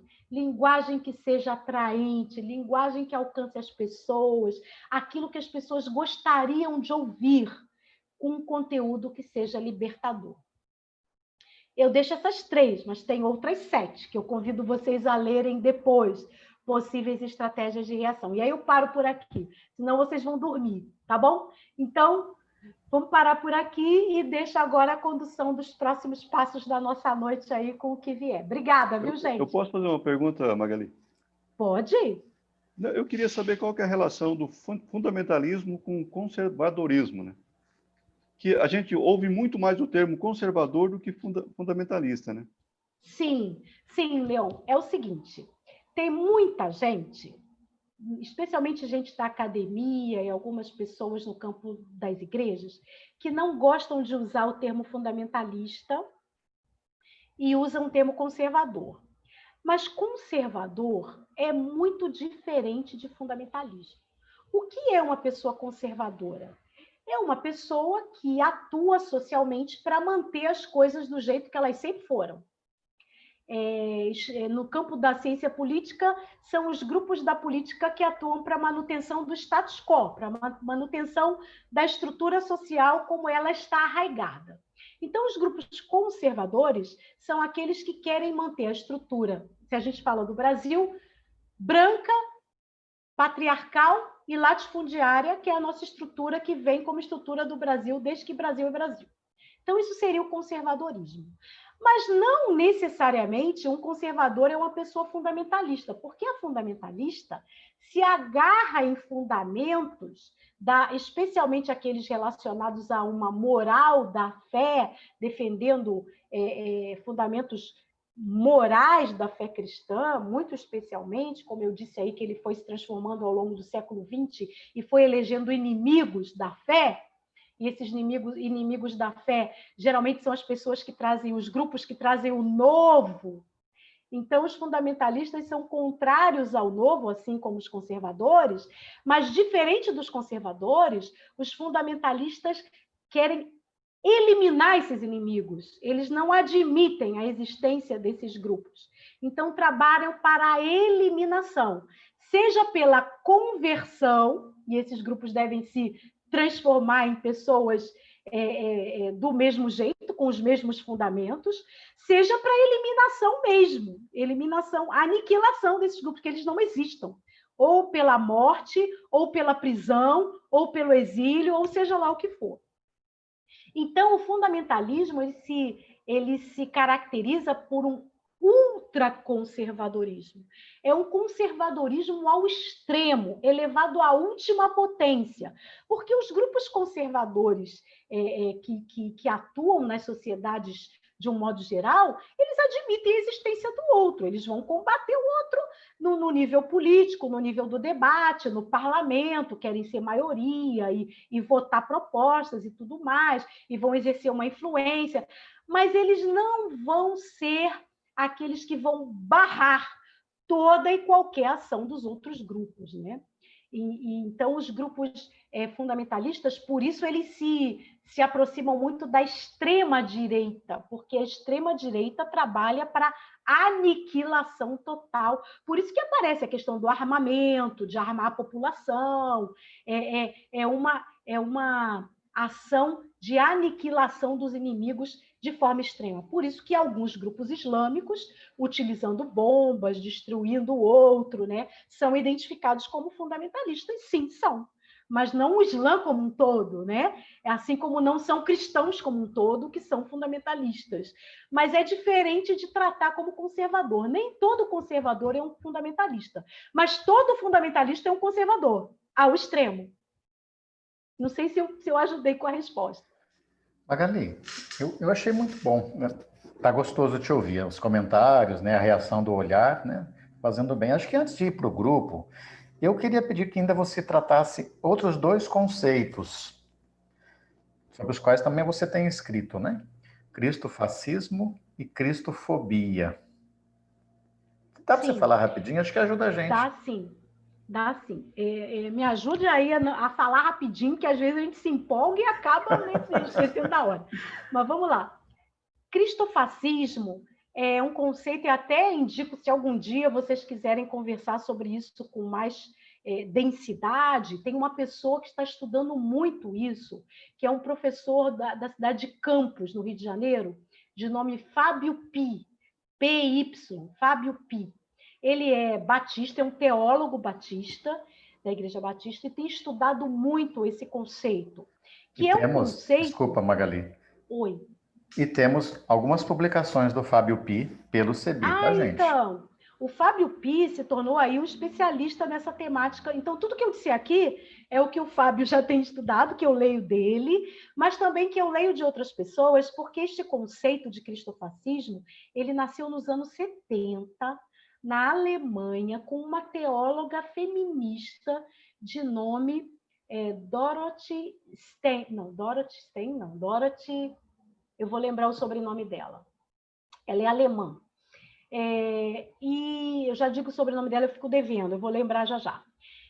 que seja atraente, linguagem que alcance as pessoas, aquilo que as pessoas gostariam de ouvir, com um conteúdo que seja libertador. Eu deixo essas 3, mas tem outras 7, que eu convido vocês a lerem depois, possíveis estratégias de reação. E aí eu paro por aqui, senão vocês vão dormir, tá bom? Então, vamos parar por aqui e deixo agora a condução dos próximos passos da nossa noite aí com o que vier. Obrigada, viu, gente? Eu posso fazer uma pergunta, Magali? Pode. Eu queria saber qual que é a relação do fundamentalismo com o conservadorismo, né? Que a gente ouve muito mais o termo conservador do que fundamentalista, né? Sim, sim, Leon. É o seguinte, tem muita gente, especialmente gente da academia e algumas pessoas no campo das igrejas, que não gostam de usar o termo fundamentalista e usam o termo conservador. Mas conservador é muito diferente de fundamentalismo. O que é uma pessoa conservadora? É uma pessoa que atua socialmente para manter as coisas do jeito que elas sempre foram. No campo da ciência política, são os grupos da política que atuam para a manutenção do status quo, para a manutenção da estrutura social como ela está arraigada. Então, os grupos conservadores são aqueles que querem manter a estrutura, se a gente fala do Brasil, branca, patriarcal e latifundiária, que é a nossa estrutura que vem como estrutura do Brasil desde que Brasil é Brasil. Então, isso seria o conservadorismo. Mas não necessariamente um conservador é uma pessoa fundamentalista, porque a fundamentalista se agarra em fundamentos, especialmente aqueles relacionados a uma moral da fé, defendendo fundamentos morais da fé cristã, muito especialmente, como eu disse aí, que ele foi se transformando ao longo do século XX e foi elegendo inimigos da fé. E esses inimigos da fé geralmente são as pessoas que trazem, os grupos que trazem o novo. Então, os fundamentalistas são contrários ao novo, assim como os conservadores, mas, diferente dos conservadores, os fundamentalistas querem eliminar esses inimigos. Eles não admitem a existência desses grupos. Então, trabalham para a eliminação, seja pela conversão, e esses grupos devem se transformar em pessoas do mesmo jeito, com os mesmos fundamentos, seja para eliminação mesmo, eliminação, aniquilação desses grupos, que eles não existam, ou pela morte, ou pela prisão, ou pelo exílio, ou seja lá o que for. Então, o fundamentalismo ele se caracteriza por um ultraconservadorismo. É um conservadorismo ao extremo, elevado à última potência, porque os grupos conservadores que atuam nas sociedades de um modo geral, eles admitem a existência do outro, eles vão combater o outro no nível político, no nível do debate, no parlamento, querem ser maioria e votar propostas e tudo mais, e vão exercer uma influência, mas eles não vão ser aqueles que vão barrar toda e qualquer ação dos outros grupos, né? Então, os grupos fundamentalistas, por isso, eles se aproximam muito da extrema-direita, porque a extrema-direita trabalha para aniquilação total. Por isso que aparece a questão do armamento, de armar a população, é uma ação de aniquilação dos inimigos de forma extrema. Por isso que alguns grupos islâmicos, utilizando bombas, destruindo o outro, né, são identificados como fundamentalistas. Sim, são. Mas não o Islã como um todo, né? Assim como não são cristãos como um todo que são fundamentalistas. Mas é diferente de tratar como conservador. Nem todo conservador é um fundamentalista, mas todo fundamentalista é um conservador, ao extremo. Não sei se eu ajudei com a resposta. Magali, eu achei muito bom, né? Tá gostoso te ouvir, os comentários, né, a reação do olhar, né, fazendo bem. Acho que antes de ir para o grupo, eu queria pedir que ainda você tratasse outros dois conceitos, sobre os quais também você tem escrito, né? Cristofascismo e cristofobia. Dá para você falar rapidinho? Acho que ajuda a gente. Dá sim. Dá sim. Me ajude aí a falar rapidinho, que às vezes a gente se empolga e acaba esquecendo da hora. Mas vamos lá. Cristofascismo é um conceito, e até indico, se algum dia vocês quiserem conversar sobre isso com mais densidade, tem uma pessoa que está estudando muito isso, que é um professor da cidade de Campos, no Rio de Janeiro, de nome Fábio Pi, P-Y, Fábio Pi. Ele é batista, é um teólogo batista, da Igreja Batista, e tem estudado muito esse conceito. Que é um conceito... Desculpa, Magali. Oi. E temos algumas publicações do Fábio Pi pelo CEBI, tá, gente? Então, O Fábio Pi se tornou aí um especialista nessa temática. Então, tudo que eu disse aqui é o que o Fábio já tem estudado, que eu leio dele, mas também que eu leio de outras pessoas, porque este conceito de cristofascismo, ele nasceu nos anos 70, na Alemanha, com uma teóloga feminista de nome Dorothy Stein. Dorothy, eu vou lembrar o sobrenome dela. Ela é alemã. E eu já digo o sobrenome dela, eu fico devendo, eu vou lembrar já já.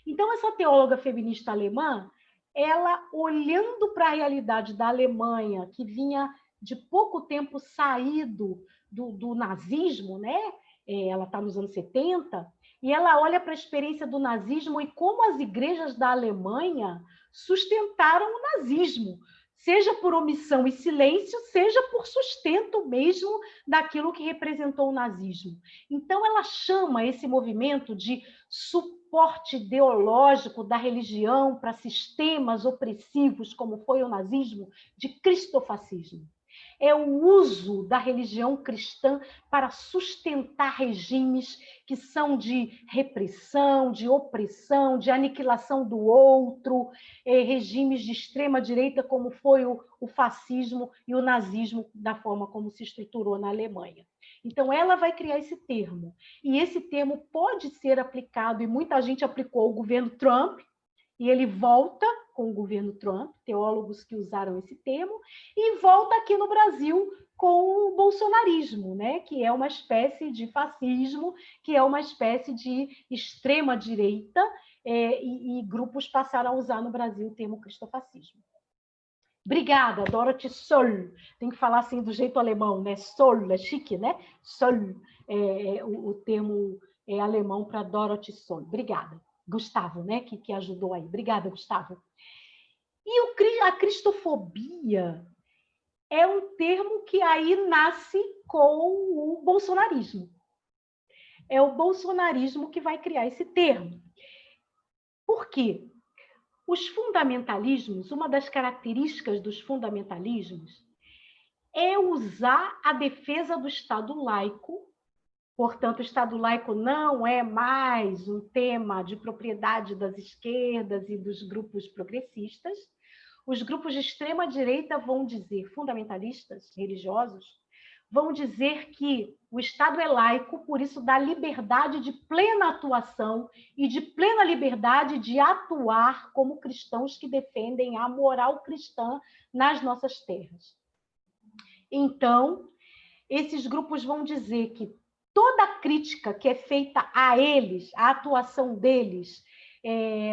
Então, essa teóloga feminista alemã, ela, olhando para a realidade da Alemanha, que vinha de pouco tempo saído do nazismo, né? Ela está nos anos 70, e ela olha para a experiência do nazismo e como as igrejas da Alemanha sustentaram o nazismo, seja por omissão e silêncio, seja por sustento mesmo daquilo que representou o nazismo. Então, ela chama esse movimento de suporte ideológico da religião para sistemas opressivos, como foi o nazismo, de cristofascismo. É o uso da religião cristã para sustentar regimes que são de repressão, de opressão, de aniquilação do outro, regimes de extrema-direita, como foi o fascismo e o nazismo, da forma como se estruturou na Alemanha. Então, ela vai criar esse termo. E esse termo pode ser aplicado, e muita gente aplicou ao governo Trump, e ele volta com o governo Trump, teólogos que usaram esse termo, e volta aqui no Brasil com o bolsonarismo, né? Que é uma espécie de fascismo, que é uma espécie de extrema-direita, e grupos passaram a usar no Brasil o termo cristofascismo. Obrigada, Dorothy Soll. Tem que falar assim do jeito alemão, né? Soll, é chique, né? Soll, o termo alemão para Dorothy Soll. Obrigada. Gustavo, né, que ajudou aí. Obrigada, Gustavo. E a cristofobia é um termo que aí nasce com o bolsonarismo. É o bolsonarismo que vai criar esse termo. Por quê? Os fundamentalismos, uma das características dos fundamentalismos é usar a defesa do Estado laico. Portanto, o Estado laico não é mais um tema de propriedade das esquerdas e dos grupos progressistas. Os grupos de extrema-direita vão dizer, fundamentalistas religiosos, vão dizer que o Estado é laico, por isso dá liberdade de plena atuação e de plena liberdade de atuar como cristãos que defendem a moral cristã nas nossas terras. Então, esses grupos vão dizer que toda a crítica que é feita a eles, a atuação deles,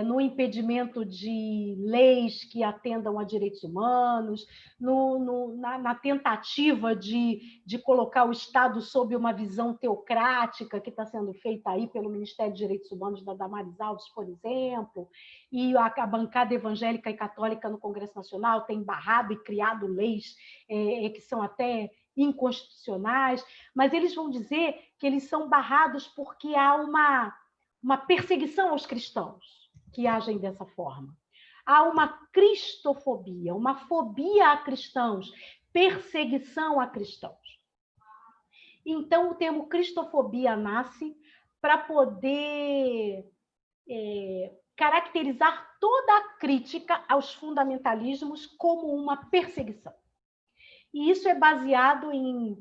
no impedimento de leis que atendam a direitos humanos, na tentativa de colocar o Estado sob uma visão teocrática que está sendo feita aí pelo Ministério de Direitos Humanos da Damares Alves, por exemplo, e a bancada evangélica e católica no Congresso Nacional tem barrado e criado leis que são até inconstitucionais, mas eles vão dizer que eles são barrados porque há uma perseguição aos cristãos que agem dessa forma. Há uma cristofobia, uma fobia a cristãos, perseguição a cristãos. Então, o termo cristofobia nasce para poder caracterizar toda a crítica aos fundamentalismos como uma perseguição. E isso é baseado em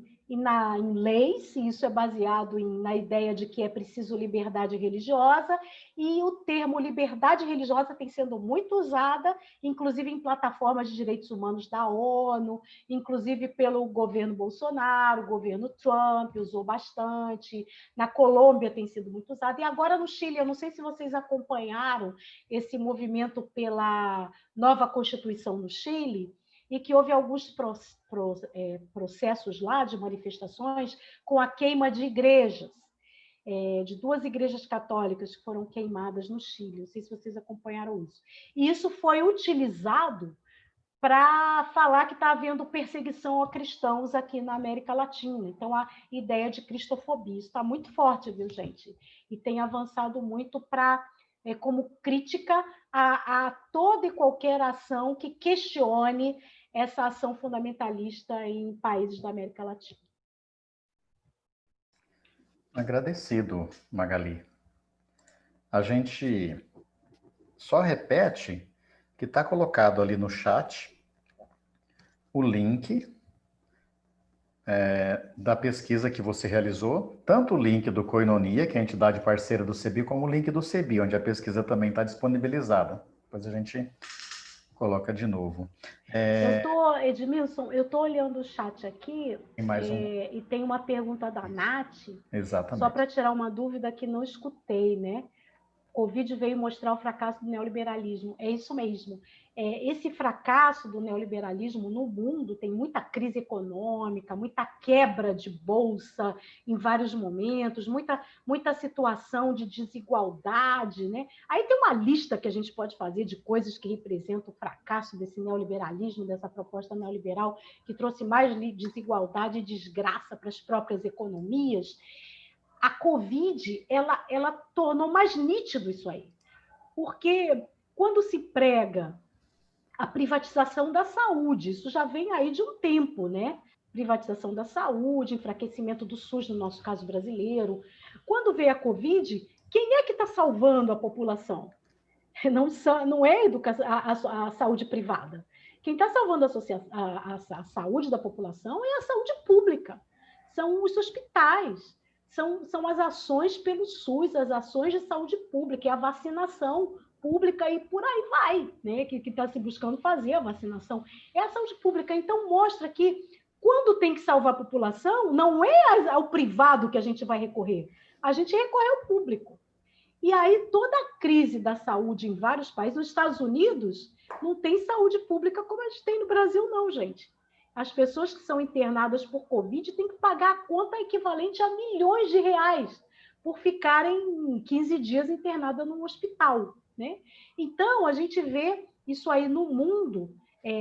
leis, e isso é baseado na ideia de que é preciso liberdade religiosa, e o termo liberdade religiosa tem sido muito usada, inclusive em plataformas de direitos humanos da ONU, inclusive pelo governo Bolsonaro, o governo Trump usou bastante, na Colômbia tem sido muito usado, e agora no Chile, eu não sei se vocês acompanharam esse movimento pela nova Constituição no Chile, e que houve alguns processos lá de manifestações com a queima de igrejas, de 2 igrejas católicas que foram queimadas no Chile. Não sei se vocês acompanharam isso. E isso foi utilizado para falar que está havendo perseguição a cristãos aqui na América Latina. Então, a ideia de cristofobia está muito forte, viu, gente? E tem avançado muito como crítica a toda e qualquer ação que questione essa ação fundamentalista em países da América Latina. Agradecido, Magali. A gente só repete que está colocado ali no chat o link da pesquisa que você realizou, tanto o link do Koinonia, que é a entidade parceira do CEBI, como o link do CEBI, onde a pesquisa também está disponibilizada. Depois a gente coloca de novo. Edmilson, eu estou olhando o chat aqui e tem uma pergunta da Nath, Exatamente. só para tirar uma dúvida que não escutei, né? Covid veio mostrar o fracasso do neoliberalismo. É isso mesmo. Esse fracasso do neoliberalismo no mundo tem muita crise econômica, muita quebra de bolsa em vários momentos, muita situação de desigualdade, né? Aí tem uma lista que a gente pode fazer de coisas que representam o fracasso desse neoliberalismo, dessa proposta neoliberal, que trouxe mais desigualdade e desgraça para as próprias economias. A Covid, ela tornou mais nítido isso aí. Porque quando se prega a privatização da saúde, isso já vem aí de um tempo, né? Privatização da saúde, enfraquecimento do SUS, no nosso caso brasileiro. Quando veio a Covid, quem é que está salvando a população? Não é a saúde privada. Quem está salvando a saúde da população é a saúde pública. São os hospitais. São as ações pelo SUS, as ações de saúde pública, é a vacinação pública e por aí vai, né? Que está se buscando fazer a vacinação. É a saúde pública. Então, mostra que quando tem que salvar a população, não é ao privado que a gente vai recorrer, a gente recorre ao público. E aí, toda a crise da saúde em vários países, nos Estados Unidos, não tem saúde pública como a gente tem no Brasil, não, gente. As pessoas que são internadas por Covid têm que pagar a conta equivalente a milhões de reais por ficarem 15 dias internadas num hospital, né? Então, a gente vê isso aí no mundo.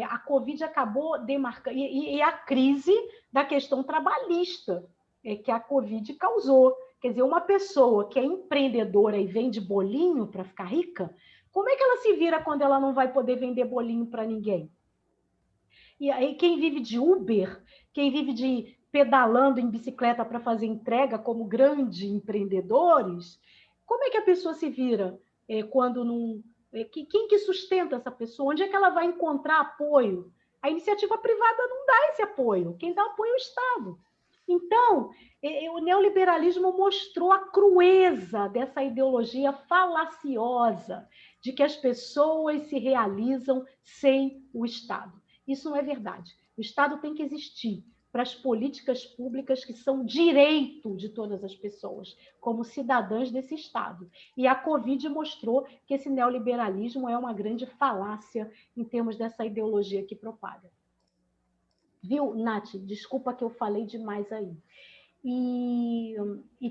A Covid acabou demarcando, e a crise da questão trabalhista que a Covid causou. Quer dizer, uma pessoa que é empreendedora e vende bolinho para ficar rica, como é que ela se vira quando ela não vai poder vender bolinho para ninguém? E aí quem vive de Uber, quem vive de pedalando em bicicleta para fazer entrega como grandes empreendedores, como é que a pessoa se vira quando não... Quem que sustenta essa pessoa? Onde é que ela vai encontrar apoio? A iniciativa privada não dá esse apoio. Quem dá apoio é o Estado. Então, o neoliberalismo mostrou a crueza dessa ideologia falaciosa de que as pessoas se realizam sem o Estado. Isso não é verdade. O Estado tem que existir para as políticas públicas que são direito de todas as pessoas, como cidadãs desse Estado. E a Covid mostrou que esse neoliberalismo é uma grande falácia em termos dessa ideologia que propaga. Viu, Nath? Desculpa que eu falei demais aí. E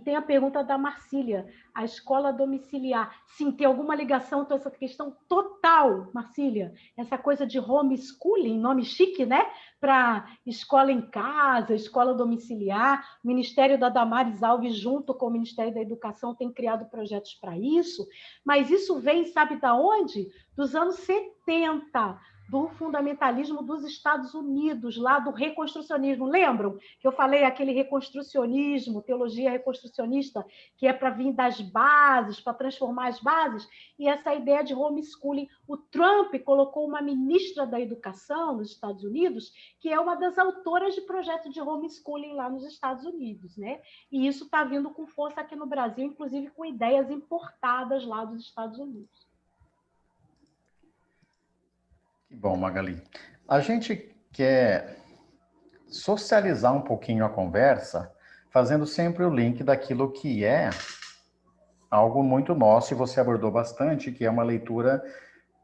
tem a pergunta da Marcília, a escola domiciliar. Sim, tem alguma ligação com essa questão total, Marcília? Essa coisa de homeschooling, nome chique, né? Para escola em casa, escola domiciliar. O Ministério da Damares Alves, junto com o Ministério da Educação, tem criado projetos para isso. Mas isso vem, sabe de onde? Dos anos 70, do fundamentalismo dos Estados Unidos, lá do reconstrucionismo. Lembram que eu falei aquele reconstrucionismo, teologia reconstrucionista, que é para vir das bases, para transformar as bases? E essa ideia de homeschooling. O Trump colocou uma ministra da Educação nos Estados Unidos, que é uma das autoras de projeto de homeschooling lá nos Estados Unidos, né? E isso está vindo com força aqui no Brasil, inclusive com ideias importadas lá dos Estados Unidos. Que bom, Magali. A gente quer socializar um pouquinho a conversa, fazendo sempre o link daquilo que é algo muito nosso, e você abordou bastante, que é uma leitura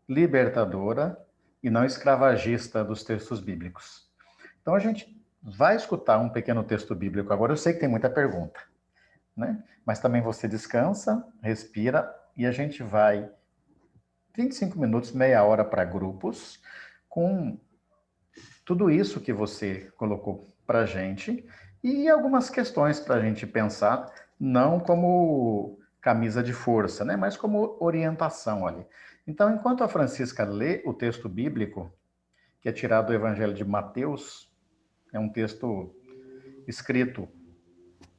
libertadora e não escravagista dos textos bíblicos. Então, a gente vai escutar um pequeno texto bíblico agora. Eu sei que tem muita pergunta, né? Mas também você descansa, respira, e a gente vai 25 minutos, meia hora para grupos, com tudo isso que você colocou para a gente, e algumas questões para a gente pensar, não como camisa de força, né, mas como orientação ali. Então, enquanto a Francisca lê o texto bíblico, que é tirado do Evangelho de Mateus, é um texto escrito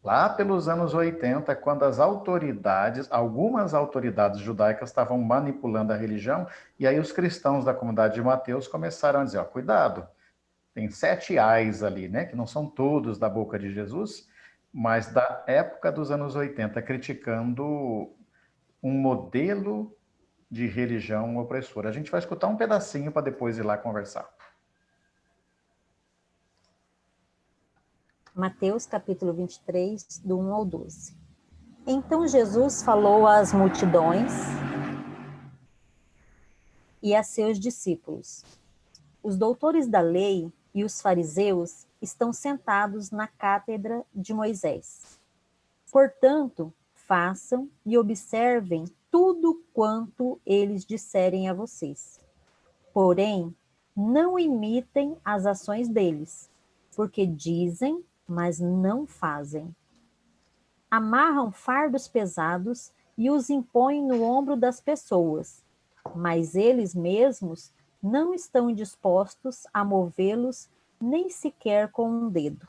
Lá pelos anos 80, quando as autoridades, algumas autoridades judaicas estavam manipulando a religião, e aí os cristãos da comunidade de Mateus começaram a dizer, ó, cuidado, tem 7 ais ali, né, que não são todos da boca de Jesus, mas da época dos anos 80, criticando um modelo de religião opressora. A gente vai escutar um pedacinho para depois ir lá conversar. Mateus capítulo 23, do 1 ao 12. Então Jesus falou às multidões e a seus discípulos. Os doutores da lei e os fariseus estão sentados na cátedra de Moisés. Portanto, façam e observem tudo quanto eles disserem a vocês. Porém, não imitem as ações deles, porque dizem, mas não fazem. Amarram fardos pesados e os impõem no ombro das pessoas, mas eles mesmos não estão dispostos a movê-los nem sequer com um dedo.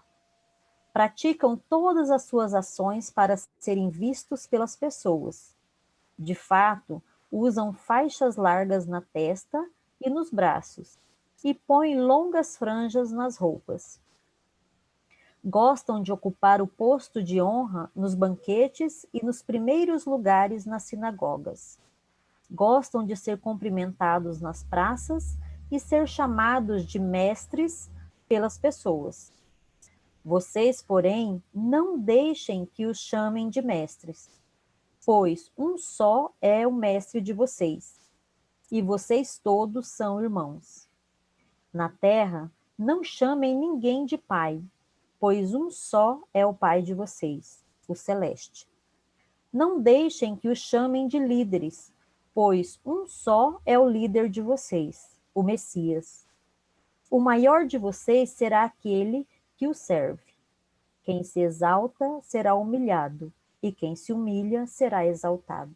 Praticam todas as suas ações para serem vistos pelas pessoas. De fato, usam faixas largas na testa e nos braços, e põem longas franjas nas roupas. Gostam de ocupar o posto de honra nos banquetes e nos primeiros lugares nas sinagogas. Gostam de ser cumprimentados nas praças e ser chamados de mestres pelas pessoas. Vocês, porém, não deixem que os chamem de mestres, pois um só é o mestre de vocês, e vocês todos são irmãos. Na terra, não chamem ninguém de pai, pois um só é o Pai de vocês, o Celeste. Não deixem que os chamem de líderes, pois um só é o líder de vocês, o Messias. O maior de vocês será aquele que o serve. Quem se exalta será humilhado, e quem se humilha será exaltado.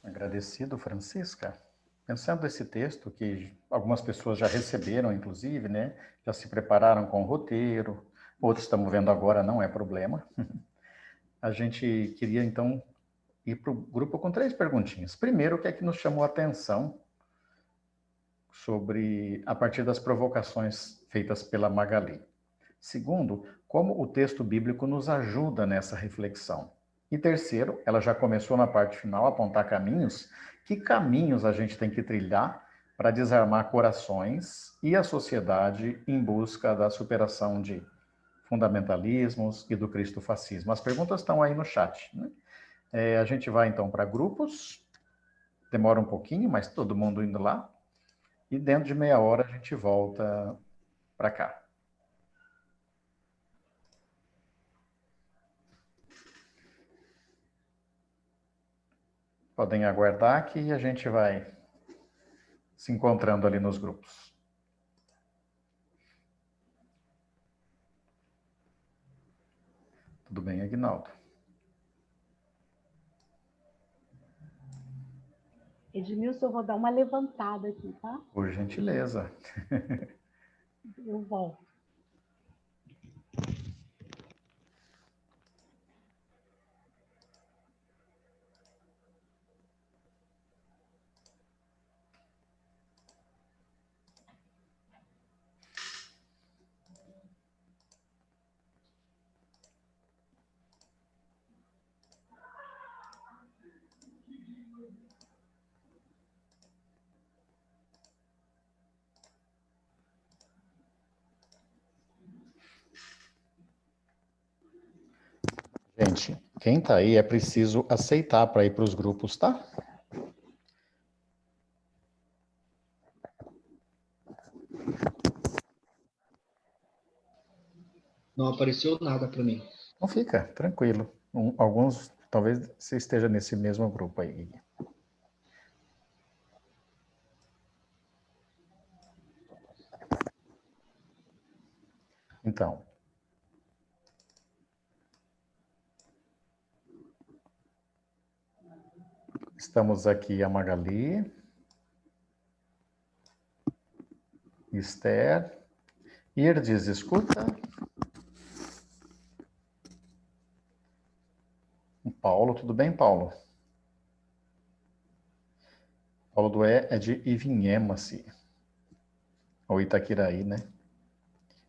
Agradecido, Francisca. Pensando nesse texto, que algumas pessoas já receberam, inclusive, né? Já se prepararam com o roteiro, outros estamos vendo agora, não é problema. A gente queria, então, ir para o grupo com 3 perguntinhas. Primeiro, o que é que nos chamou a atenção sobre, a partir das provocações feitas pela Magali? Segundo, como o texto bíblico nos ajuda nessa reflexão? E terceiro, ela já começou na parte final a apontar caminhos. Que caminhos a gente tem que trilhar para desarmar corações e a sociedade em busca da superação de fundamentalismos e do cristofascismo? As perguntas estão aí no chat, né? A gente vai então para grupos, demora um pouquinho, mas todo mundo indo lá, e dentro de meia hora a gente volta para cá. Podem aguardar que a gente vai se encontrando ali nos grupos. Tudo bem, Aguinaldo? Edmilson, eu vou dar uma levantada aqui, tá? Por gentileza. Eu volto. Gente, quem está aí é preciso aceitar para ir para os grupos, tá? Não apareceu nada para mim. Não fica, tranquilo. Alguns, talvez você esteja nesse mesmo grupo aí. Então, estamos aqui a Magali, Esther, Irdes, escuta. Paulo, tudo bem, Paulo? Paulo do E é de Ivinhema-se, ou Itaquiraí, né?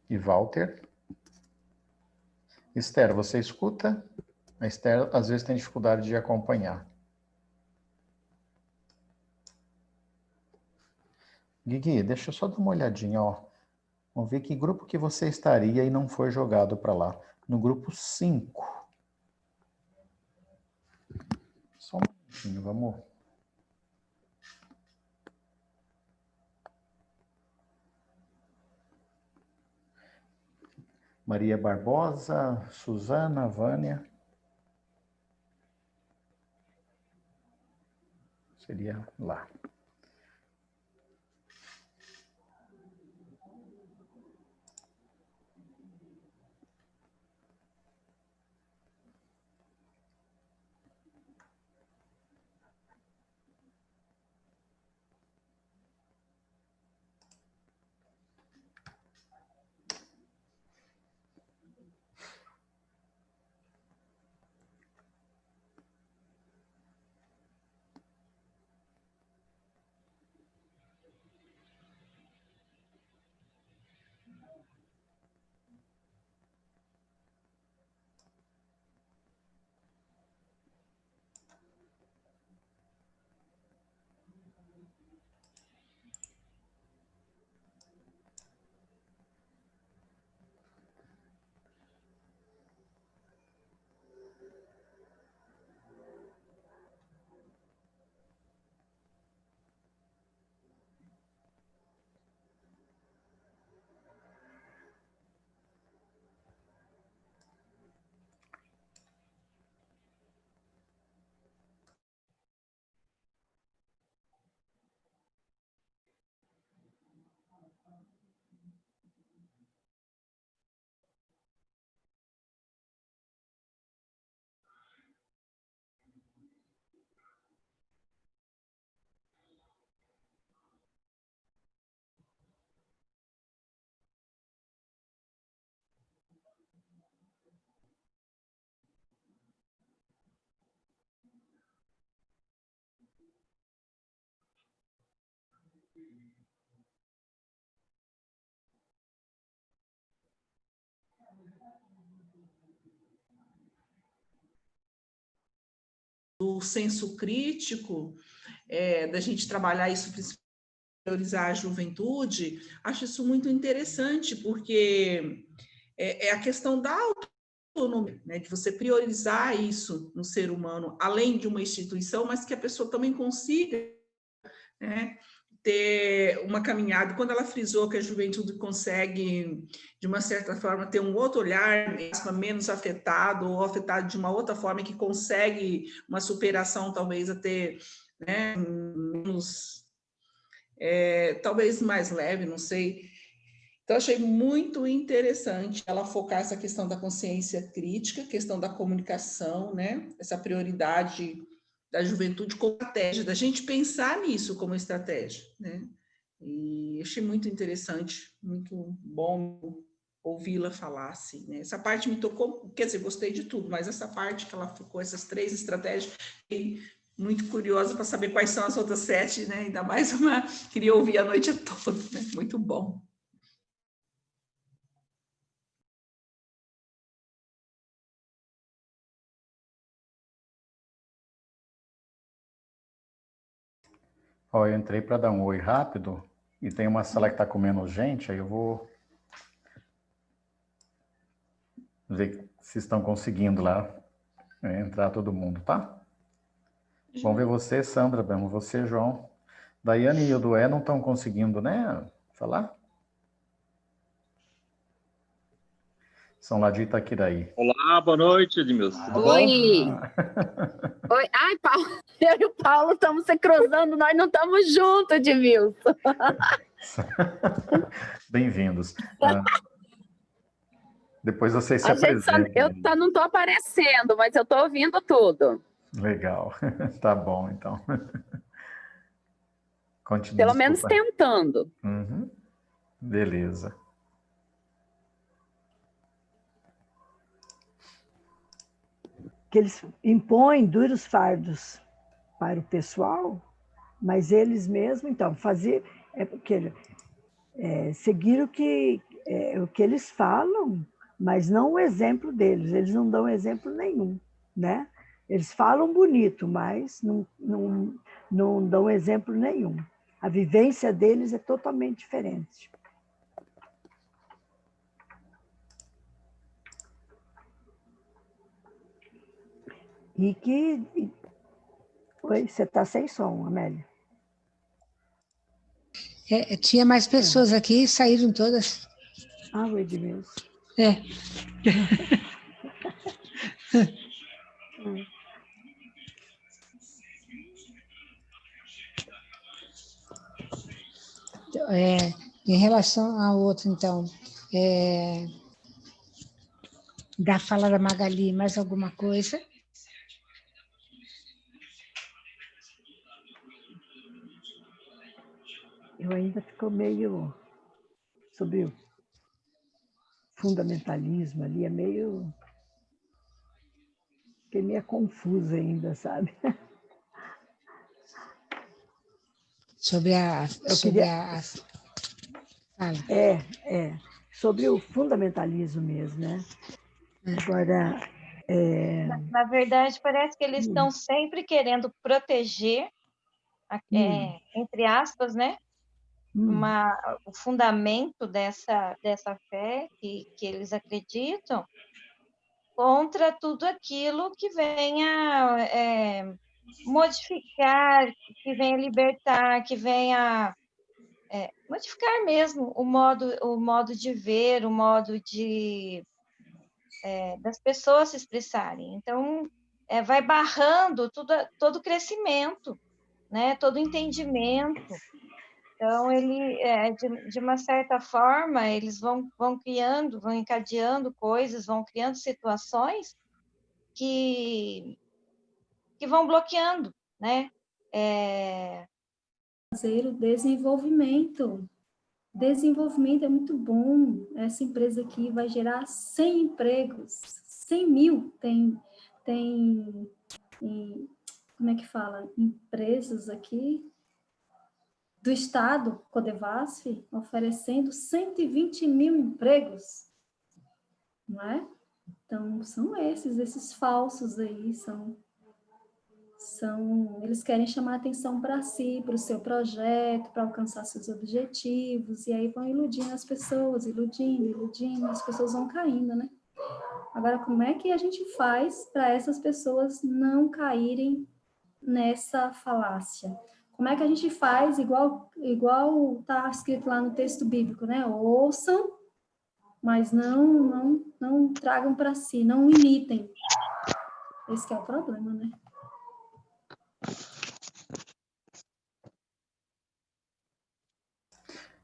E Walter? Esther, você escuta? A Esther, às vezes, tem dificuldade de acompanhar. Guigui, deixa eu só dar uma olhadinha, ó. Vamos ver que grupo que você estaria e não foi jogado para lá. No grupo 5. Só um minutinho, vamos. Maria Barbosa, Suzana, Vânia. Seria lá. Do senso crítico, da gente trabalhar isso, priorizar a juventude, acho isso muito interessante, porque é a questão da autonomia, né, de você priorizar isso no ser humano, além de uma instituição, mas que a pessoa também consiga, né, ter uma caminhada. Quando ela frisou que a juventude consegue, de uma certa forma, ter um outro olhar, menos afetado, ou afetado de uma outra forma, que consegue uma superação, talvez até, né, menos, talvez mais leve, não sei. Então, achei muito interessante ela focar essa questão da consciência crítica, questão da comunicação, né, essa prioridade da juventude como estratégia, da gente pensar nisso como estratégia, né? E achei muito interessante, muito bom ouvi-la falar assim, né? Essa parte me tocou, quer dizer, gostei de tudo, mas essa parte que ela focou, essas 3 estratégias, fiquei muito curiosa para saber quais são as outras 7, né? Ainda mais uma, queria ouvir a noite toda, né? Muito bom. Ó, eu entrei para dar um oi rápido e tem uma sala que está com menos gente, aí eu vou ver se estão conseguindo lá entrar todo mundo, tá? Vamos ver você, Sandra, vamos você, João. Daiane e o Dué não estão conseguindo, né, falar? São lá de Itaquiraí. Olá, boa noite, Edmilson. Tudo bom? Oi! Oi! Ai, Paulo, eu e o Paulo estamos se cruzando, nós não estamos juntos, Edmilson. Bem-vindos. Depois vocês se A gente apresentem. eu só não estou aparecendo, mas eu estou ouvindo tudo. Legal. Tá bom, então. Continue. Pelo menos tentando. Uhum. Beleza. que eles impõem duros fardos para o pessoal, mas eles mesmos, então, seguir o que eles falam, mas não o exemplo deles. Eles não dão exemplo nenhum, né? Eles falam bonito, mas não dão exemplo nenhum. A vivência deles é totalmente diferente. Oi, você está sem som, Amélia. Tinha mais pessoas aqui, saíram todas. Ah, o Edmilson. Em relação ao outro, então, da fala da Magali, mais alguma coisa? Eu ainda ficou meio sobre o fundamentalismo ali, fiquei meio confusa ainda, sabe? Fala. Sobre o fundamentalismo mesmo, né? Agora, na verdade, parece que eles estão sempre querendo proteger, entre aspas, né? O fundamento dessa fé que eles acreditam contra tudo aquilo que venha modificar, que venha libertar, que venha modificar mesmo o modo de ver, o modo das pessoas se expressarem. Então, vai barrando todo o crescimento, né? Todo o entendimento. Então, de uma certa forma, eles vão criando, vão encadeando coisas, vão criando situações que vão bloqueando, né? Fazer o desenvolvimento. Desenvolvimento é muito bom. Essa empresa aqui vai gerar 100 empregos, 100 mil como é que fala? Empresas aqui do Estado, Codevasf, oferecendo 120 mil empregos, não é? Então, são esses falsos aí, eles querem chamar atenção para si, para o seu projeto, para alcançar seus objetivos, e aí vão iludindo as pessoas, iludindo, as pessoas vão caindo, né? Agora, como é que a gente faz para essas pessoas não caírem nessa falácia? Como é que a gente faz, igual está escrito lá no texto bíblico, né? Ouçam, mas não tragam para si, não imitem. Esse que é o problema, né?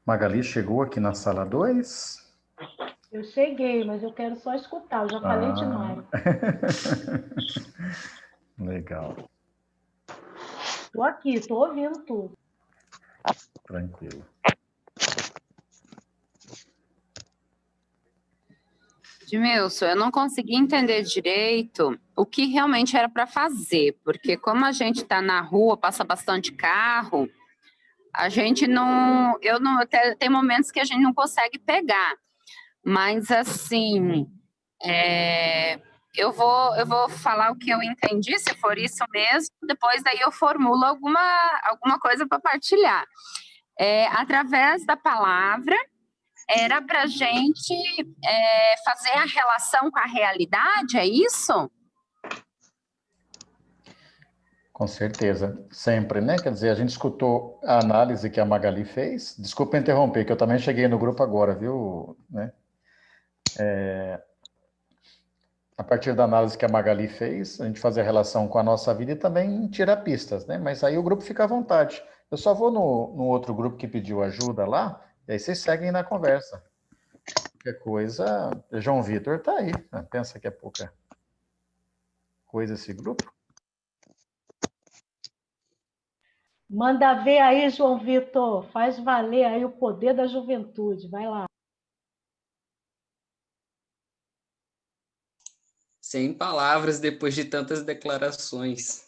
Magali chegou aqui na sala 2? Eu cheguei, mas eu quero só escutar, eu já falei demais. Legal. Estou aqui, estou ouvindo tudo. Tranquilo. Edmilson, eu não consegui entender direito o que realmente era para fazer, porque como a gente está na rua, passa bastante carro, a gente tem momentos que a gente não consegue pegar, mas assim, eu vou falar o que eu entendi, se for isso mesmo, depois daí eu formulo alguma coisa para partilhar. Através da palavra, era para a gente fazer a relação com a realidade, é isso? Com certeza, sempre, né? Quer dizer, a gente escutou a análise que a Magali fez. Desculpa interromper, que eu também cheguei no grupo agora, viu? Né? A partir da análise que a Magali fez, a gente faz a relação com a nossa vida e também tira pistas, né? Mas aí o grupo fica à vontade. Eu só vou no outro grupo que pediu ajuda lá, e aí vocês seguem na conversa. Qualquer coisa, João Vitor está aí. Pensa que é pouca coisa esse grupo. Manda ver aí, João Vitor. Faz valer aí o poder da juventude. Vai lá. sem palavras depois de tantas declarações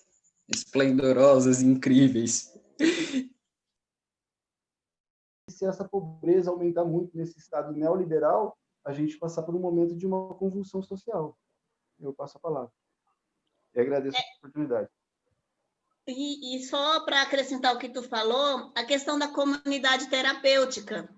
esplendorosas e incríveis. Se essa pobreza aumentar muito nesse estado neoliberal, a gente passar por um momento de uma convulsão social. Eu passo a palavra. E agradeço a oportunidade. E só para acrescentar o que tu falou, a questão da comunidade terapêutica.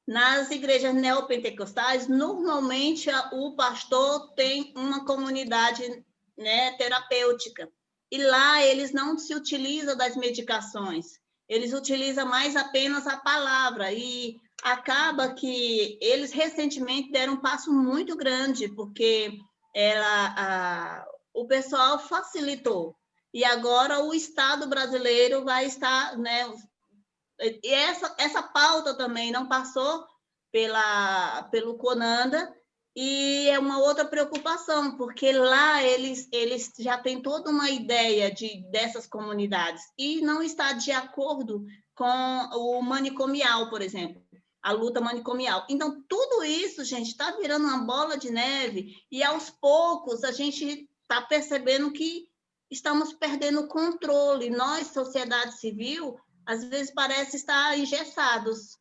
Nas igrejas neopentecostais, normalmente o pastor tem uma comunidade, né, terapêutica. E lá eles não se utilizam das medicações, eles utilizam mais apenas a palavra. E acaba que eles recentemente deram um passo muito grande, porque o pessoal facilitou. E agora o Estado brasileiro vai estar, né? E essa pauta também não passou pelo CONANDA, e é uma outra preocupação, porque lá eles já têm toda uma ideia dessas comunidades, e não está de acordo com o manicomial, por exemplo, a luta manicomial. Então, tudo isso, gente, está virando uma bola de neve, e aos poucos a gente está percebendo que estamos perdendo o controle. Nós, sociedade civil, às vezes parece estar engessados.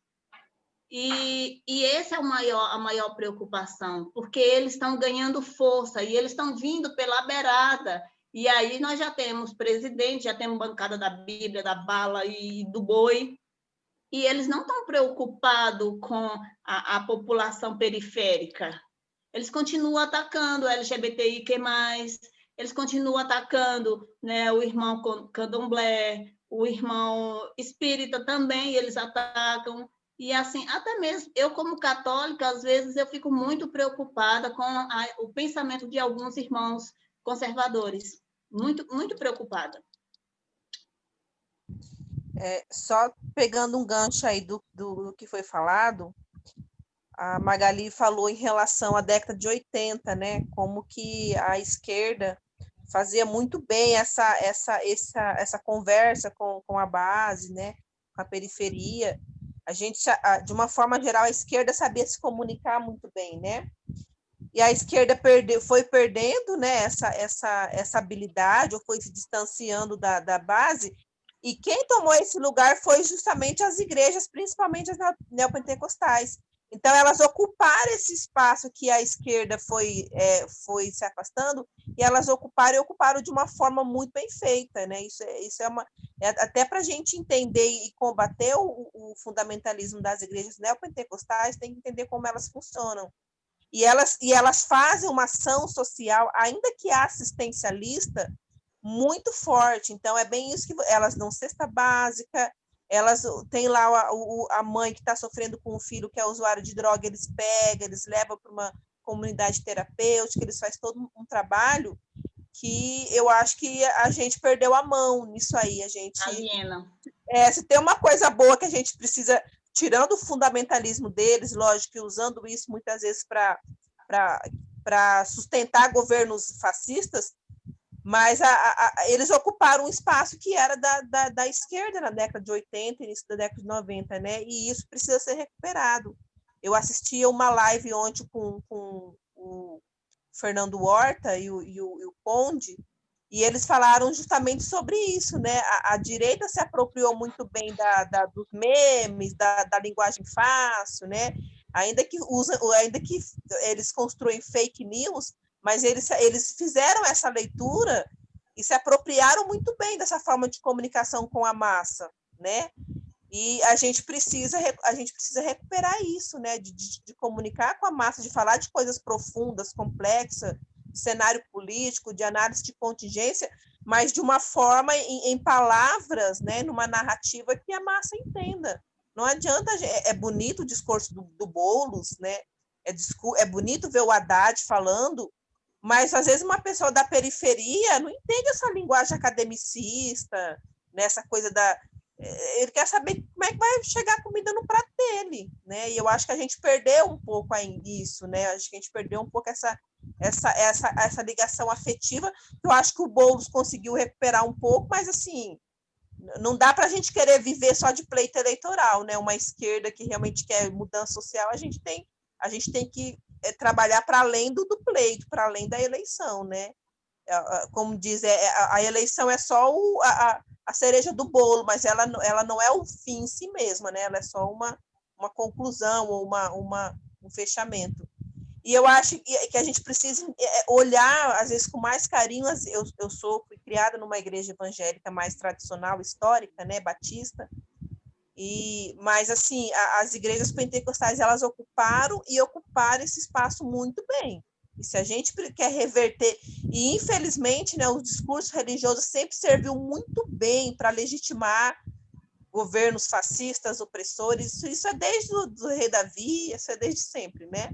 E essa é a maior preocupação, porque eles estão ganhando força e eles estão vindo pela beirada. E aí nós já temos presidente, já temos bancada da Bíblia, da bala e do boi, e eles não estão preocupados com a população periférica. Eles continuam atacando o LGBTIQ+, eles continuam atacando, né, o irmão candomblé, o irmão espírita também, eles atacam. E assim, até mesmo eu, como católica, às vezes eu fico muito preocupada com o pensamento de alguns irmãos conservadores. Muito, muito preocupada. Só pegando um gancho aí do que foi falado, a Magali falou em relação à década de 80, né? Como que a esquerda fazia muito bem essa conversa com a base, né? Com a periferia. A gente, de uma forma geral, a esquerda sabia se comunicar muito bem, né? E a esquerda foi perdendo, né, essa habilidade, ou foi se distanciando da base, e quem tomou esse lugar foi justamente as igrejas, principalmente as neopentecostais. Então, elas ocuparam esse espaço que a esquerda foi se afastando, e elas ocuparam de uma forma muito bem feita, né? Isso até para a gente entender e combater o fundamentalismo das igrejas neopentecostais, tem que entender como elas funcionam. E elas fazem uma ação social, ainda que assistencialista, muito forte. Então, é bem isso que elas dão cesta básica. Elas têm lá a mãe que está sofrendo com um filho que é usuário de droga, eles levam para uma comunidade terapêutica, eles fazem todo um trabalho que eu acho que a gente perdeu a mão nisso aí. Se tem uma coisa boa que a gente precisa, tirando o fundamentalismo deles, lógico que usando isso muitas vezes para sustentar governos fascistas, mas eles ocuparam um espaço que era da esquerda na década de 80, início da década de 90, né? E isso precisa ser recuperado. Eu assisti a uma live ontem com o Fernando Horta e o Conde, e eles falaram justamente sobre isso, né? A direita se apropriou muito bem dos memes, da linguagem fácil, né? Ainda que eles construem fake news, mas eles fizeram essa leitura e se apropriaram muito bem dessa forma de comunicação com a massa, né? E a gente precisa recuperar isso, né? De comunicar com a massa, de falar de coisas profundas, complexas, de cenário político, de análise de contingência, mas de uma forma em palavras, né? Numa narrativa que a massa entenda. Não adianta, é bonito o discurso do Boulos, né? É bonito ver o Haddad falando, mas, às vezes, uma pessoa da periferia não entende essa linguagem academicista, né? Essa coisa ele quer saber como é que vai chegar a comida no prato dele, né? E eu acho que a gente perdeu um pouco isso, né? Acho que a gente perdeu um pouco essa ligação afetiva, que eu acho que o Boulos conseguiu recuperar um pouco, mas, assim, não dá para a gente querer viver só de pleito eleitoral, né? Uma esquerda que realmente quer mudança social, a gente tem a gente tem que trabalhar para além do pleito, para além da eleição, né? Como diz, a eleição é só a cereja do bolo, mas ela não é o fim em si mesma, né? Ela é só uma conclusão ou um fechamento. E eu acho que a gente precisa olhar, às vezes, com mais carinho. Eu fui criada numa igreja evangélica mais tradicional, histórica, né, batista, mas, assim, as igrejas pentecostais, elas ocuparam esse espaço muito bem. E se a gente quer reverter, e infelizmente, né, o discurso religioso sempre serviu muito bem para legitimar governos fascistas, opressores, isso é desde o rei Davi, isso é desde sempre, né?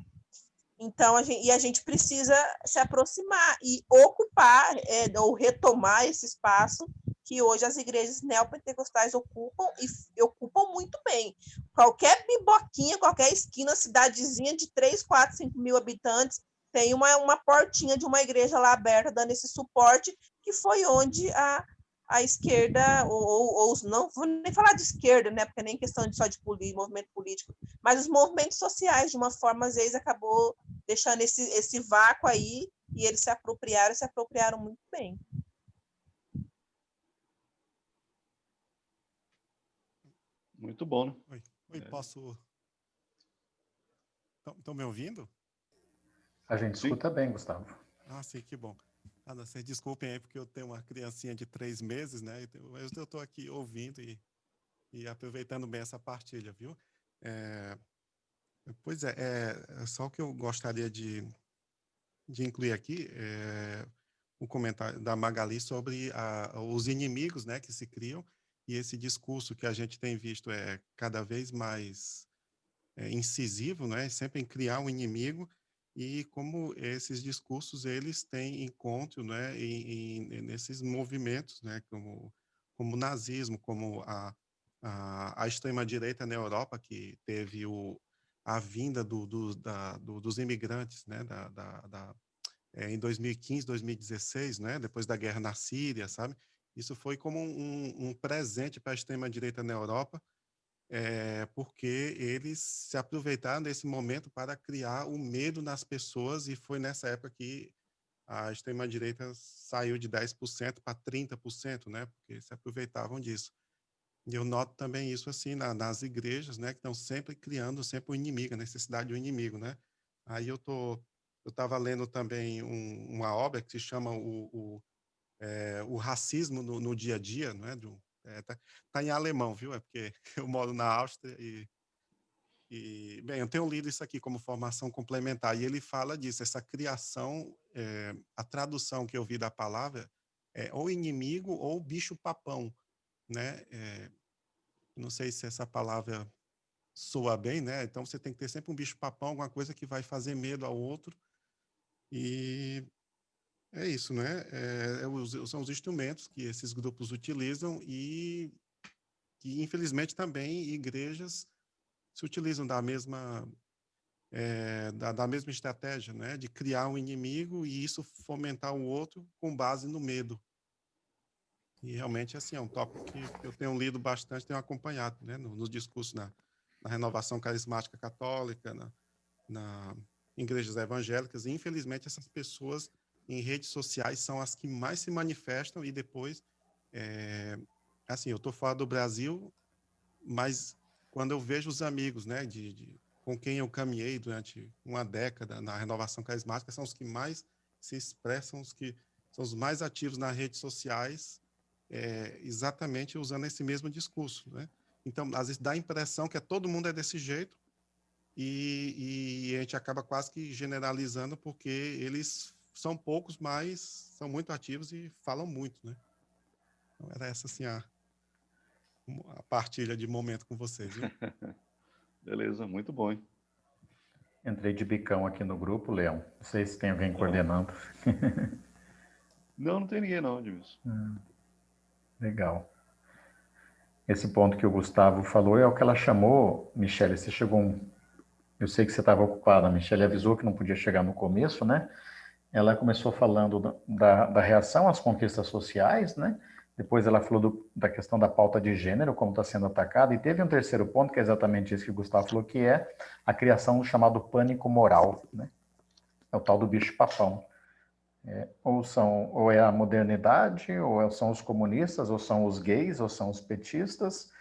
Então, a gente precisa se aproximar e ocupar, ou retomar esse espaço que hoje as igrejas neopentecostais ocupam, e ocupam muito bem. Qualquer biboquinha, qualquer esquina, cidadezinha de 3, 4, 5 mil habitantes, tem uma portinha de uma igreja lá aberta, dando esse suporte, que foi onde a esquerda, ou não vou nem falar de esquerda, né, porque nem questão só de movimento político, mas os movimentos sociais, de uma forma, às vezes, acabou deixando esse vácuo aí, e eles se apropriaram muito bem. Muito bom, né? Oi, posso... Estão me ouvindo? A gente escuta bem, Gustavo. Ah, sim, que bom. Vocês desculpem aí, porque eu tenho uma criancinha de 3 meses, né? Mas eu estou aqui ouvindo e aproveitando bem essa partilha, viu? Pois só o que eu gostaria de incluir aqui um comentário da Magali sobre os inimigos, né, que se criam, e esse discurso que a gente tem visto cada vez mais incisivo, né, sempre em criar um inimigo, e como esses discursos eles têm encontro, né, nesses movimentos, né, como o nazismo, como a extrema-direita na Europa, que teve a vinda dos imigrantes, né, em 2015, 2016, né, depois da guerra na Síria, sabe? Isso foi como um presente para a extrema-direita na Europa, porque eles se aproveitaram desse momento para criar o medo nas pessoas, e foi nessa época que a extrema-direita saiu de 10% para 30%, né, porque se aproveitavam disso. E eu noto também isso assim nas igrejas, né, que estão sempre criando sempre o inimigo, a necessidade do inimigo, né? Aí eu estava lendo também uma obra que se chama o racismo no dia a dia, não é? Tá em alemão, viu? É porque eu moro na Áustria bem, eu tenho lido isso aqui como formação complementar, e ele fala disso, essa criação, a tradução que eu vi da palavra é ou inimigo ou bicho-papão, né? Não sei se essa palavra soa bem, né? Então você tem que ter sempre um bicho-papão, alguma coisa que vai fazer medo ao outro, e é isso, né? São os instrumentos que esses grupos utilizam, e que, infelizmente, também igrejas se utilizam da mesma estratégia, né? De criar um inimigo e isso fomentar o outro com base no medo. E realmente, assim, é um tópico que eu tenho lido bastante, tenho acompanhado, né? Nos discursos na renovação carismática católica, na igrejas evangélicas, e infelizmente essas pessoas em redes sociais são as que mais se manifestam, e depois, assim, eu estou fora do Brasil, mas quando eu vejo os amigos, né, com quem eu caminhei durante uma década na renovação carismática, são os que mais se expressam, os que são os mais ativos nas redes sociais, exatamente usando esse mesmo discurso, né? Então, às vezes dá a impressão que todo mundo é desse jeito, e a gente acaba quase que generalizando, porque eles são poucos, mas são muito ativos e falam muito, né? Então, era essa, assim, a partilha de momento com vocês, viu? Beleza, muito bom, hein? Entrei de bicão aqui no grupo, Leão. Não sei se tem alguém coordenando. Não tem ninguém não, Edmilson. Legal. Esse ponto que o Gustavo falou é o que ela chamou, Michele, você chegou eu sei que você estava ocupada, a Michele avisou que não podia chegar no começo, né? Ela começou falando da reação às conquistas sociais, né? Depois ela falou da questão da pauta de gênero, como está sendo atacada, e teve um terceiro ponto, que é exatamente isso que o Gustavo falou, que é a criação do chamado pânico moral, né? É o tal do bicho-papão. Ou é a modernidade, ou são os comunistas, ou são os gays, ou são os petistas,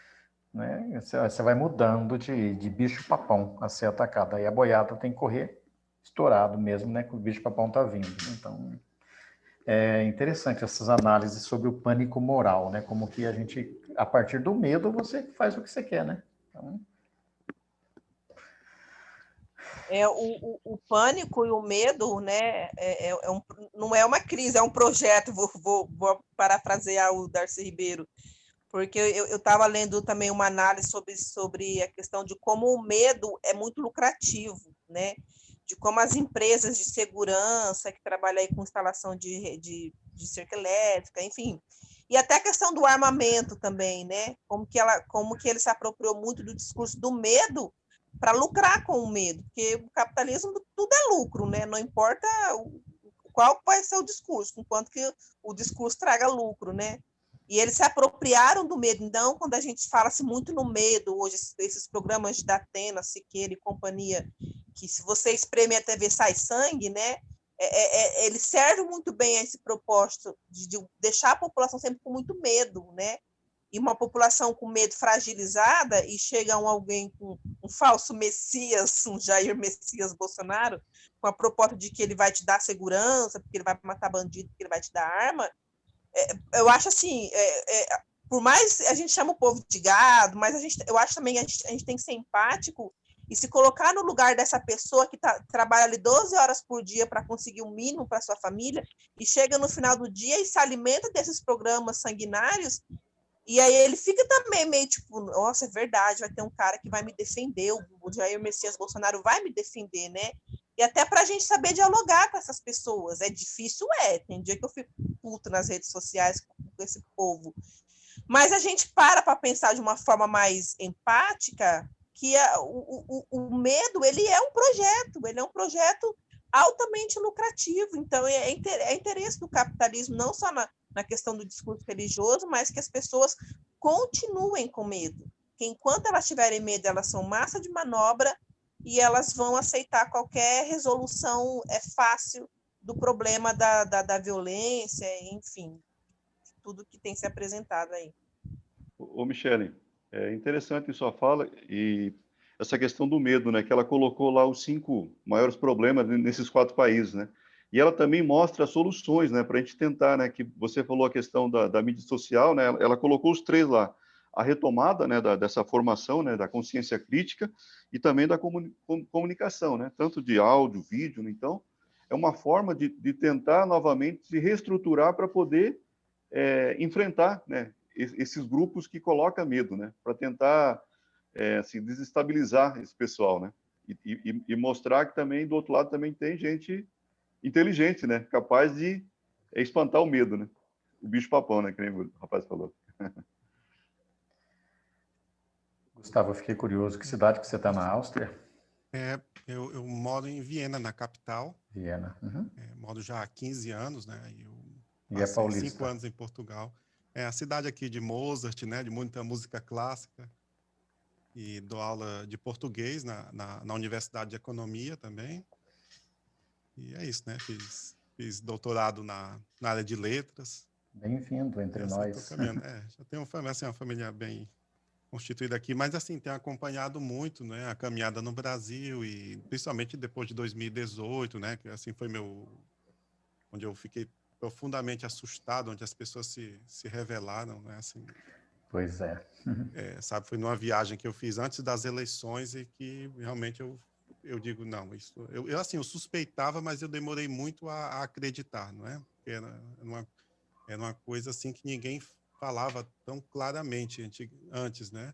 né? Você vai mudando de bicho-papão a ser atacado. Aí a boiada tem que correr estourado mesmo, né? Que o bicho-papão está vindo. Então, é interessante essas análises sobre o pânico moral, né? Como que a gente, a partir do medo, você faz o que você quer, né? Então... O pânico e o medo, né, não é uma crise, é um projeto, vou parafrasear o Darcy Ribeiro, porque eu estava lendo também uma análise sobre a questão de como o medo é muito lucrativo, né, de como as empresas de segurança que trabalham aí com instalação de cerca elétrica, enfim, e até a questão do armamento também, né, como que ele se apropriou muito do discurso do medo para lucrar com o medo, porque o capitalismo tudo é lucro, né? Não importa qual vai ser o discurso, enquanto que o discurso traga lucro, né? E eles se apropriaram do medo. Então, quando a gente fala-se muito no medo, hoje, esses programas de Datena, Siqueira e companhia, que se você espreme a TV sai sangue, né? Ele serve muito bem a esse propósito de deixar a população sempre com muito medo, né? E uma população com medo fragilizada, e chega alguém com um falso Messias, um Jair Messias Bolsonaro, com a proposta de que ele vai te dar segurança, porque ele vai matar bandido, porque ele vai te dar arma, eu acho assim, por mais a gente chama o povo de gado, mas eu acho também a gente tem que ser empático e se colocar no lugar dessa pessoa que trabalha ali 12 horas por dia para conseguir o mínimo para sua família, e chega no final do dia e se alimenta desses programas sanguinários. E aí ele fica também meio tipo, nossa, é verdade, vai ter um cara que vai me defender, o Jair Messias Bolsonaro vai me defender, né? E até para a gente saber dialogar com essas pessoas. É difícil, tem dia que eu fico puta nas redes sociais com esse povo. Mas a gente para pensar de uma forma mais empática que o medo, ele é um projeto altamente lucrativo. Então, é interesse do capitalismo, não só na questão do discurso religioso, mas que as pessoas continuem com medo. Que enquanto elas tiverem medo, elas são massa de manobra e elas vão aceitar qualquer resolução fácil do problema da violência, enfim, tudo que tem se apresentado aí. Ô, Michele, é interessante sua fala e essa questão do medo, né, que ela colocou lá os 5 maiores problemas nesses 4 países, né? E ela também mostra soluções, né, para a gente tentar, né, que você falou a questão da mídia social, né, ela colocou os 3 lá, a retomada, né, dessa formação, né, da consciência crítica e também da comunicação, né, tanto de áudio, vídeo, né, então é uma forma de tentar novamente se reestruturar para poder enfrentar, né, esses grupos que colocam medo, né, para tentar assim, desestabilizar esse pessoal, né, e mostrar que também do outro lado também tem gente inteligente, né? Capaz de espantar o medo, né? O bicho-papão, né? Que nem o rapaz falou. Gustavo, eu fiquei curioso. Que cidade que você está na Áustria? Eu moro em Viena, na capital. Viena. Uhum. Moro já há 15 anos, né? E é paulista. 5 anos em Portugal. É a cidade aqui de Mozart, né? De muita música clássica. E dou aula de português na Universidade de Economia também. E é isso, né? Fiz doutorado na área de letras. Bem-vindo entre nós. Já tenho uma família bem constituída aqui, mas assim, tenho acompanhado muito, né, a caminhada no Brasil e principalmente depois de 2018, né, que assim foi onde eu fiquei profundamente assustado, onde as pessoas se revelaram, né, assim. Pois é. Sabe, foi numa viagem que eu fiz antes das eleições e que realmente eu digo, não, isso... Eu assim, eu suspeitava, mas eu demorei muito a acreditar, não é? Porque era uma coisa assim que ninguém falava tão claramente antes, né?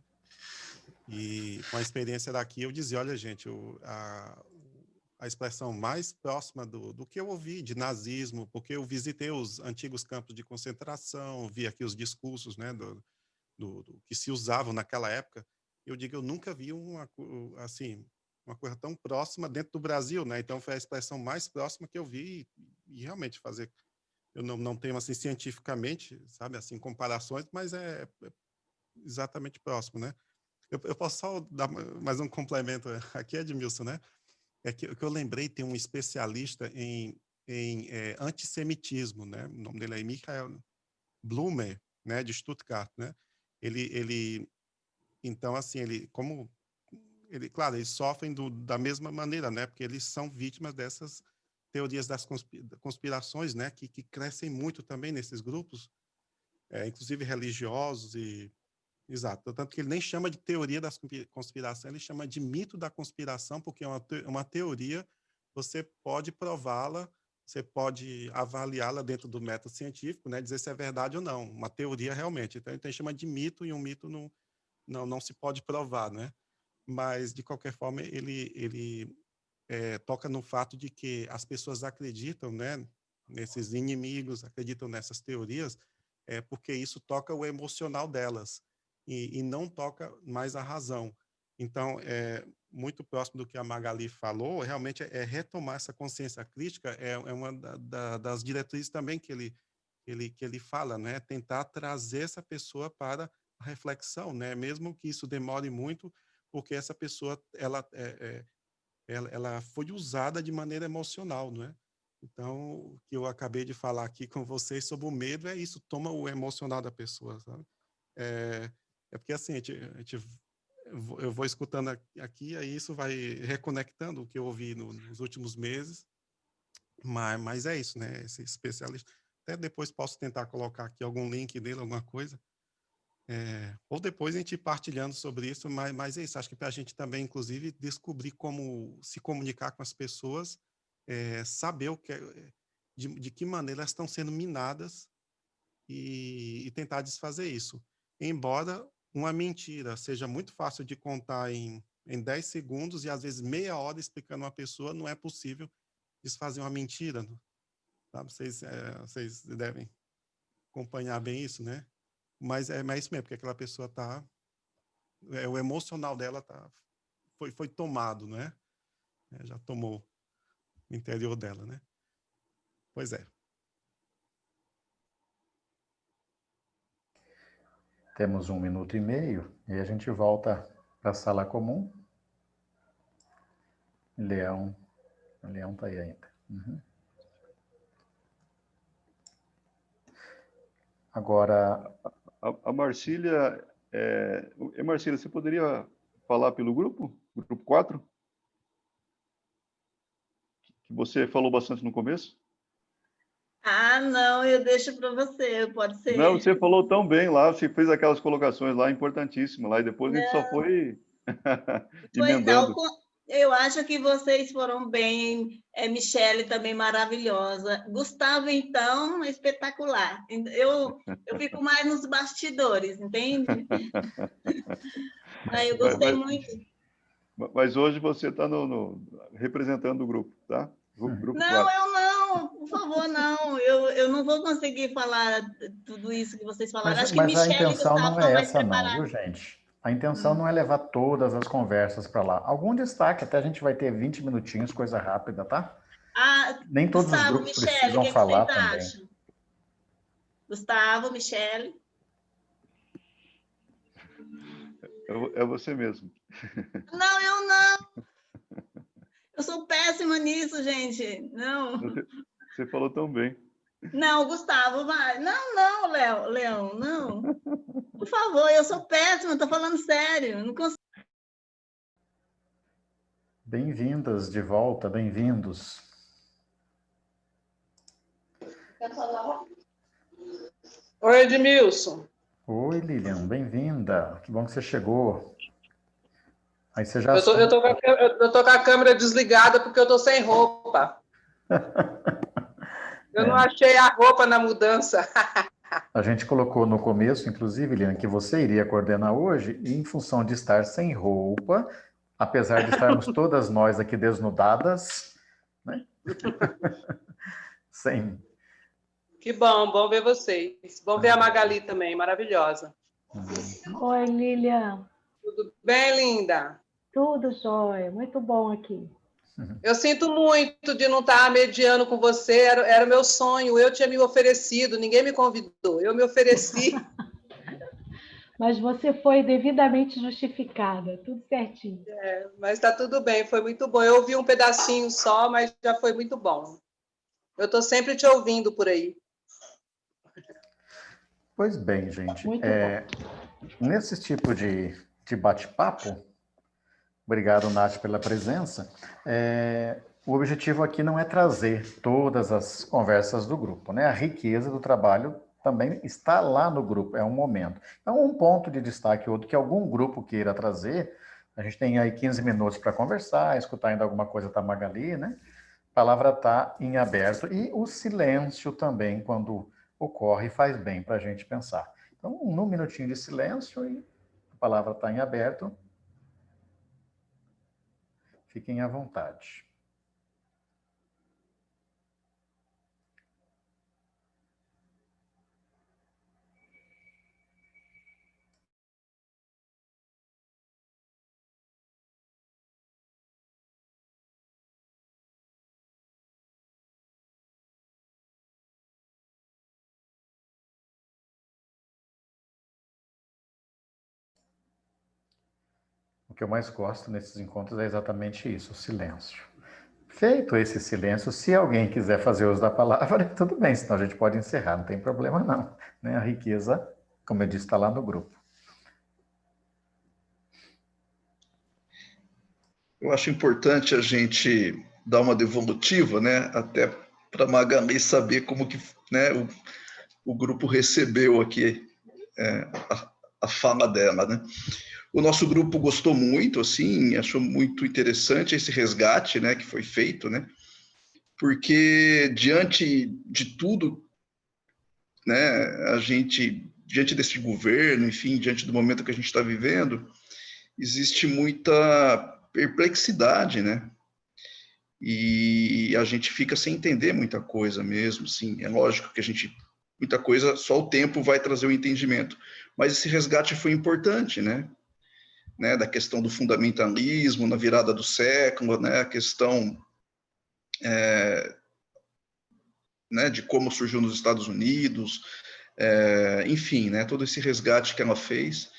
E com a experiência daqui, eu dizia, olha, gente, a expressão mais próxima do que eu ouvi de nazismo, porque eu visitei os antigos campos de concentração, vi aqui os discursos, né, do que se usavam naquela época, eu digo, eu nunca vi uma coisa tão próxima dentro do Brasil, né? Então foi a expressão mais próxima que eu vi e realmente eu não tenho, assim, cientificamente, sabe, assim, comparações, mas é exatamente próximo, né? Eu posso só dar mais um complemento aqui, Edmilson, né? É que eu lembrei, tem um especialista em antissemitismo, né? O nome dele é Michael Blumer, né? De Stuttgart, né? Então, assim, claro, eles sofrem da mesma maneira, né? Porque eles são vítimas dessas teorias das conspirações, né? Que crescem muito também nesses grupos, inclusive religiosos Exato. Tanto que ele nem chama de teoria da conspiração, ele chama de mito da conspiração, porque é uma teoria, você pode prová-la, você pode avaliá-la dentro do método científico, né? Dizer se é verdade ou não. Uma teoria realmente. Então, ele chama de mito, e um mito não se pode provar, né? Mas, de qualquer forma, ele toca no fato de que as pessoas acreditam, né, nesses inimigos, acreditam nessas teorias, porque isso toca o emocional delas e não toca mais a razão. Então, muito próximo do que a Magali falou, realmente retomar essa consciência crítica, é uma das diretrizes também que ele fala, né, tentar trazer essa pessoa para a reflexão, né, mesmo que isso demore muito, porque essa pessoa, ela foi usada de maneira emocional, não é? Então, o que eu acabei de falar aqui com vocês sobre o medo é isso, toma o emocional da pessoa, sabe? Porque assim, eu vou escutando aqui, aí isso vai reconectando o que eu ouvi nos últimos meses, mas é isso, né? Esse especialista. Até depois posso tentar colocar aqui algum link dele, alguma coisa. Ou depois a gente ir partilhando sobre isso, mas é isso. Acho que para a gente também, inclusive, descobrir como se comunicar com as pessoas, saber de que maneira elas estão sendo minadas e tentar desfazer isso. Embora uma mentira seja muito fácil de contar em 10 segundos e às vezes meia hora explicando uma pessoa, não é possível desfazer uma mentira. Sabe? Vocês devem acompanhar bem isso, né? Mas é isso mesmo, porque aquela pessoa o emocional dela foi tomado, né? Já tomou o interior dela, né? Pois é. Temos 1 minuto e meio e a gente volta para a sala comum. Leão está aí ainda. Uhum. Agora... A Marcília... Marcília, você poderia falar pelo grupo? Grupo 4? Que você falou bastante no começo? Ah, não, eu deixo para você, pode ser. Não, você falou tão bem lá, você fez aquelas colocações lá importantíssimas lá, e depois a gente só foi emendando. Eu acho que vocês foram bem, Michele também maravilhosa, Gustavo, então, espetacular. Eu fico mais nos bastidores, entende? Eu gostei muito. Mas hoje você está representando o grupo, tá? Grupo não, 4. eu não, por favor, não. Eu não vou conseguir falar tudo isso que vocês falaram. Acho que Michele a intenção não é essa não, viu, preparados. gente? A intenção não é levar todas as conversas para lá. Algum destaque, até a gente vai ter 20 minutinhos, coisa rápida, tá? Nem todos os grupos precisam falar também. Acham? Gustavo, Michele. É você mesmo. Não, eu não. Eu sou péssima nisso, gente. Não. Você falou tão bem. Não, Gustavo, vai. Não, Leão, não. Por favor, eu sou péssima, estou falando sério. Não consigo. Bem-vindas de volta, bem-vindos. Quer falar? Oi, Edmilson. Oi, Lilian, bem-vinda. Que bom que você chegou. Aí você já... Eu tô com a câmera desligada porque eu tô sem roupa. Eu não achei a roupa na mudança. A gente colocou no começo, inclusive, Lilian, que você iria coordenar hoje, e em função de estar sem roupa, apesar de estarmos todas nós aqui desnudadas, né? Sem... Que bom ver vocês. Bom ver a Magali também, maravilhosa. Oi, Lilian. Tudo bem, linda? Tudo jóia, muito bom aqui. Eu sinto muito de não estar mediando com você, era o meu sonho, eu tinha me oferecido, ninguém me convidou, eu me ofereci. Mas você foi devidamente justificada, tudo certinho. Mas está tudo bem, foi muito bom. Eu ouvi um pedacinho só, mas já foi muito bom. Eu estou sempre te ouvindo por aí. Pois bem, gente. Muito bom. Nesse tipo de bate-papo, obrigado, Nath, pela presença. O objetivo aqui não é trazer todas as conversas do grupo, né? A riqueza do trabalho também está lá no grupo, é um momento. Então, um ponto de destaque, outro que algum grupo queira trazer, a gente tem aí 15 minutos para conversar, escutar ainda alguma coisa da Magali, né? A palavra está em aberto. E o silêncio também, quando ocorre, faz bem para a gente pensar. Então, um minutinho de silêncio e a palavra está em aberto. Fiquem à vontade. O que eu mais gosto nesses encontros é exatamente isso, o silêncio. Feito esse silêncio, se alguém quiser fazer uso da palavra, tudo bem, senão a gente pode encerrar, não tem problema não. Né? A riqueza, como eu disse, está lá no grupo. Eu acho importante a gente dar uma devolutiva, né? Até para a Magali saber como que, né, o grupo recebeu aqui a fala dela, né? O nosso grupo gostou muito, assim, achou muito interessante esse resgate, né, que foi feito, né? Porque diante de tudo, né, a gente, diante desse governo, enfim, diante do momento que a gente está vivendo, existe muita perplexidade, né? E a gente fica sem entender muita coisa mesmo, sim. É lógico que muita coisa, só o tempo vai trazer o entendimento. Mas esse resgate foi importante, né? Da questão do fundamentalismo na virada do século, né? A questão né, de como surgiu nos Estados Unidos, enfim, né? Todo esse resgate que ela fez.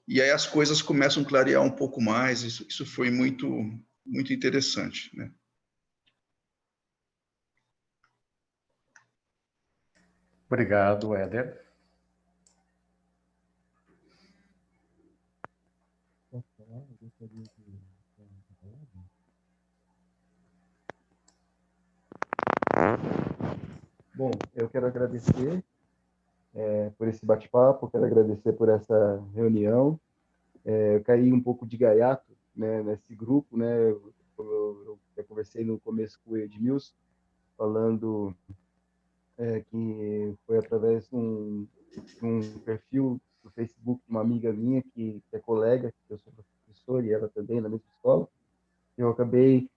E aí as coisas começam a clarear um pouco mais. Isso foi muito, muito interessante, né? Obrigado, Éder. Bom, eu quero agradecer por esse bate-papo, quero agradecer por essa reunião. Eu caí um pouco de gaiato, né, nesse grupo, né? Eu conversei no começo com o Edmilson, falando que foi através de um perfil do Facebook de uma amiga minha que é colega, que eu sou professor e ela também na mesma escola. Eu acabei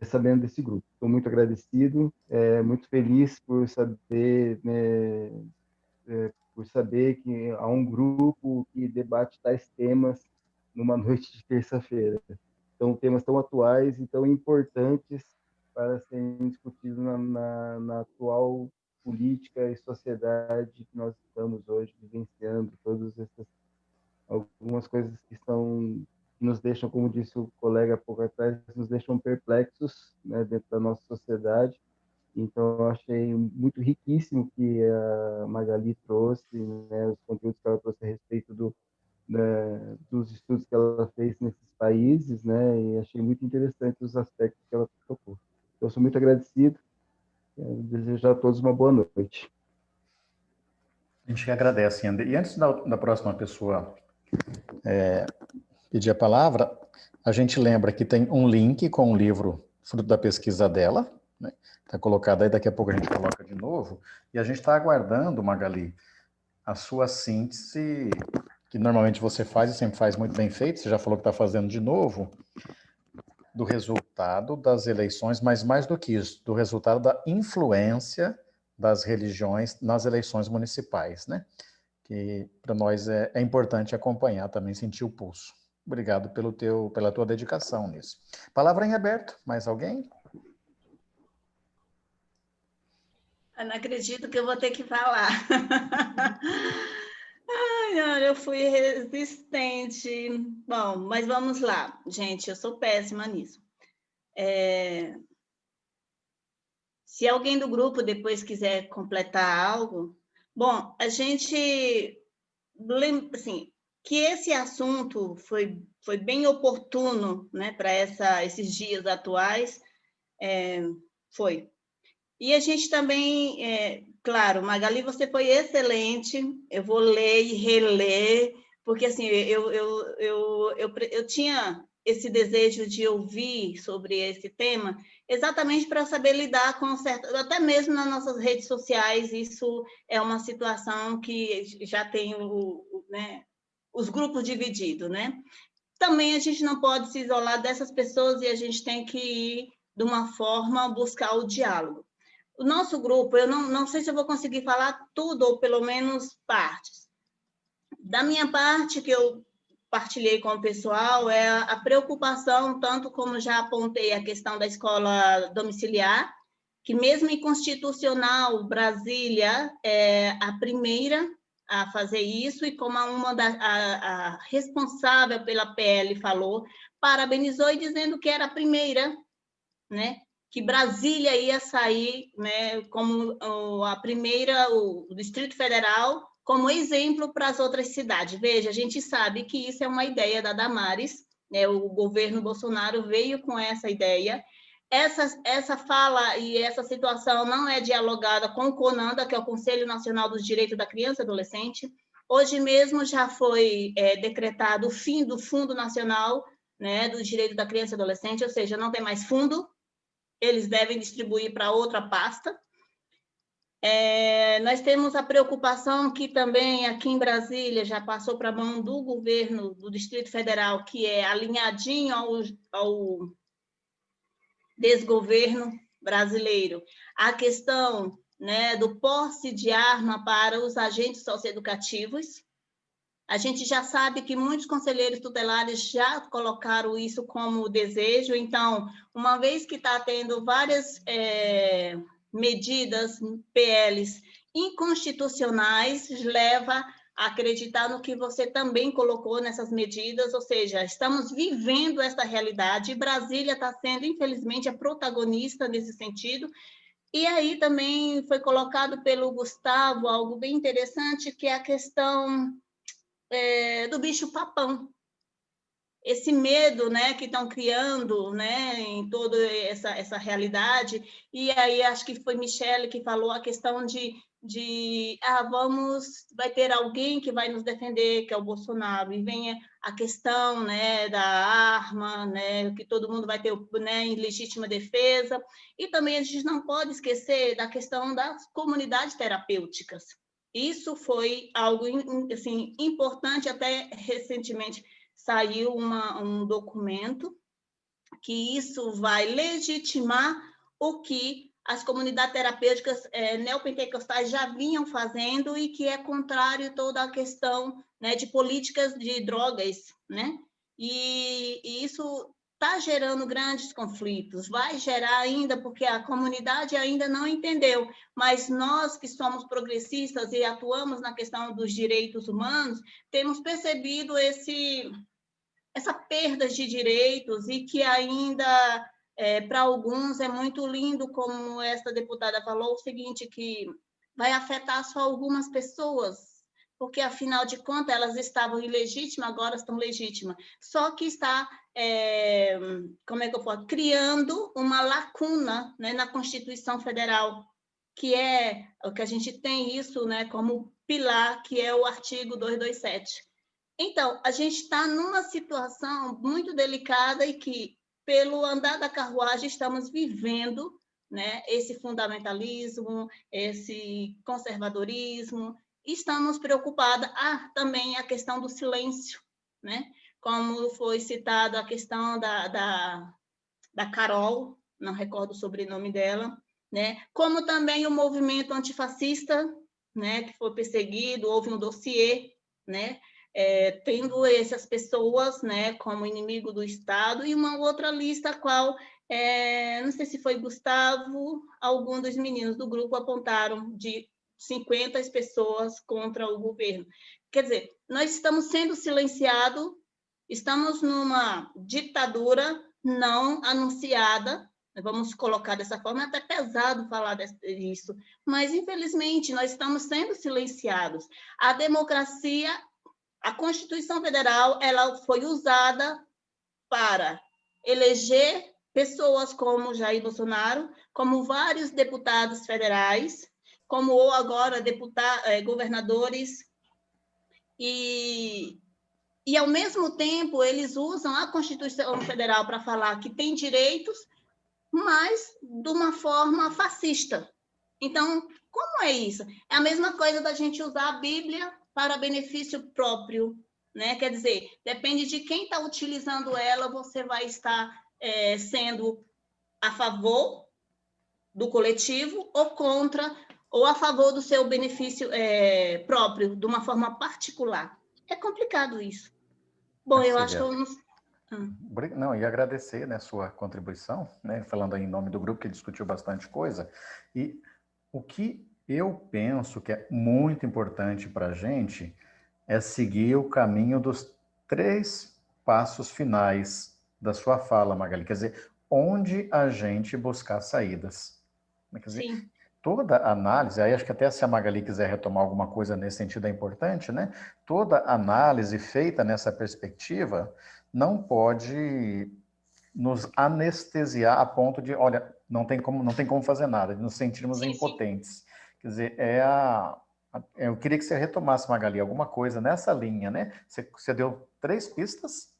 sabendo desse grupo. Estou muito agradecido, muito feliz por saber, né, por saber que há um grupo que debate tais temas numa noite de terça-feira. São temas tão atuais e tão importantes para serem discutidos na atual política e sociedade que nós estamos hoje vivenciando, algumas coisas que nos deixam, como disse o colega há pouco atrás, nos deixam perplexos, né, dentro da nossa sociedade. Então, eu achei muito riquíssimo que a Magali trouxe, né, os conteúdos que ela trouxe a respeito dos estudos que ela fez nesses países, né, e achei muito interessante os aspectos que ela tocou. Eu sou muito agradecido, desejo a todos uma boa noite. A gente agradece, André. E antes da próxima pessoa pedir a palavra, a gente lembra que tem um link com o livro fruto da pesquisa dela, né? Está colocado aí, daqui a pouco a gente coloca de novo, e a gente está aguardando, Magali, a sua síntese, que normalmente você faz e sempre faz muito bem feito, você já falou que está fazendo de novo, do resultado das eleições, mas mais do que isso, do resultado da influência das religiões nas eleições municipais, né? Que para nós é importante acompanhar também, sentir o pulso. Obrigado pela tua dedicação nisso. Palavra em aberto, mais alguém? Eu não acredito que eu vou ter que falar. Ai, olha, eu fui resistente. Bom, mas vamos lá. Gente, eu sou péssima nisso. Se alguém do grupo depois quiser completar algo... Bom, a gente... Assim, que esse assunto foi bem oportuno, né, para esses dias atuais, foi. E a gente também, claro, Magali, você foi excelente, eu vou ler e reler, porque assim, eu tinha esse desejo de ouvir sobre esse tema, exatamente para saber lidar com certo, até mesmo nas nossas redes sociais, isso é uma situação que já tem né, os grupos divididos, né? Também a gente não pode se isolar dessas pessoas e a gente tem que ir, de uma forma, buscar o diálogo. O nosso grupo, eu não sei se eu vou conseguir falar tudo, ou pelo menos partes. Da minha parte, que eu partilhei com o pessoal, é a preocupação, tanto como já apontei a questão da escola domiciliar, que mesmo inconstitucional, Brasília é a primeira a fazer isso, e como a responsável pela PL falou, parabenizou e dizendo que era a primeira, né? Que Brasília ia sair, né, como a primeira, o Distrito Federal, como exemplo para as outras cidades. Veja, a gente sabe que isso é uma ideia da Damares, né, o governo Bolsonaro veio com essa ideia. Essa fala e essa situação não é dialogada com o CONANDA, que é o Conselho Nacional dos Direitos da Criança e Adolescente. Hoje mesmo já foi decretado o fim do Fundo Nacional, né, do Direito da Criança e Adolescente, ou seja, não tem mais fundo, eles devem distribuir para outra pasta. Nós temos a preocupação que também aqui em Brasília já passou para a mão do governo do Distrito Federal, que é alinhadinho ao desgoverno brasileiro, a questão, né, do posse de arma para os agentes socioeducativos. A gente já sabe que muitos conselheiros tutelares já colocaram isso como desejo, então, uma vez que está tendo várias medidas, PLs inconstitucionais, leva a acreditar no que você também colocou nessas medidas, ou seja, estamos vivendo essa realidade, e Brasília está sendo, infelizmente, a protagonista nesse sentido. E aí também foi colocado pelo Gustavo algo bem interessante, que é a questão do bicho-papão. Esse medo, né, que estão criando, né, em toda essa realidade. E aí acho que foi Michele que falou a questão vai ter alguém que vai nos defender, que é o Bolsonaro, e vem a questão, né, da arma, né, que todo mundo vai ter, né, em legítima defesa. E também a gente não pode esquecer da questão das comunidades terapêuticas. Isso foi algo assim, importante, até recentemente saiu um documento que isso vai legitimar o que as comunidades terapêuticas neopentecostais já vinham fazendo e que é contrário a toda a questão, né, de políticas de drogas, né? E isso está gerando grandes conflitos, vai gerar ainda, porque a comunidade ainda não entendeu, mas nós que somos progressistas e atuamos na questão dos direitos humanos, temos percebido essa perda de direitos, e que ainda, para alguns, é muito lindo, como essa deputada falou, o seguinte, que vai afetar só algumas pessoas, porque, afinal de contas, elas estavam ilegítimas, agora estão legítimas. Só que está, como é que eu falo? Criando uma lacuna, né, na Constituição Federal, que é o que a gente tem isso, né, como pilar, que é o artigo 227. Então, a gente está numa situação muito delicada e que, pelo andar da carruagem, estamos vivendo, né, esse fundamentalismo, esse conservadorismo. Estamos preocupadas. Também a questão do silêncio, né? Como foi citada a questão da Carol, não recordo o sobrenome dela, né? Como também o movimento antifascista, né, que foi perseguido, houve um dossiê, né? tendo essas pessoas, né, como inimigo do Estado, e uma outra lista a qual, não sei se foi Gustavo, algum dos meninos do grupo apontaram de 50 pessoas contra o governo. Quer dizer, nós estamos sendo silenciados, estamos numa ditadura não anunciada, vamos colocar dessa forma, é até pesado falar disso, mas, infelizmente, nós estamos sendo silenciados. A democracia, a Constituição Federal, ela foi usada para eleger pessoas como Jair Bolsonaro, como vários deputados federais, como agora governadores, e, ao mesmo tempo, eles usam a Constituição Federal para falar que tem direitos, mas de uma forma fascista. Então, como é isso? É a mesma coisa da gente usar a Bíblia para benefício próprio, né? Quer dizer, depende de quem está utilizando ela, você vai estar sendo a favor do coletivo ou contra, ou a favor do seu benefício próprio, de uma forma particular. É complicado isso. Bom, eu acho que eu não... e agradecer, né, sua contribuição, né, falando aí em nome do grupo que discutiu bastante coisa, e o que eu penso que é muito importante para a gente é seguir o caminho dos 3 passos finais da sua fala, Magali, quer dizer, onde a gente buscar saídas. Quer dizer, sim, toda análise, aí acho que até se a Magali quiser retomar alguma coisa nesse sentido é importante, né? Toda análise feita nessa perspectiva não pode nos anestesiar a ponto de, olha, não tem como fazer nada, de nos sentirmos impotentes. Quer dizer, eu queria que você retomasse, Magali, alguma coisa nessa linha, né? Você deu 3 pistas,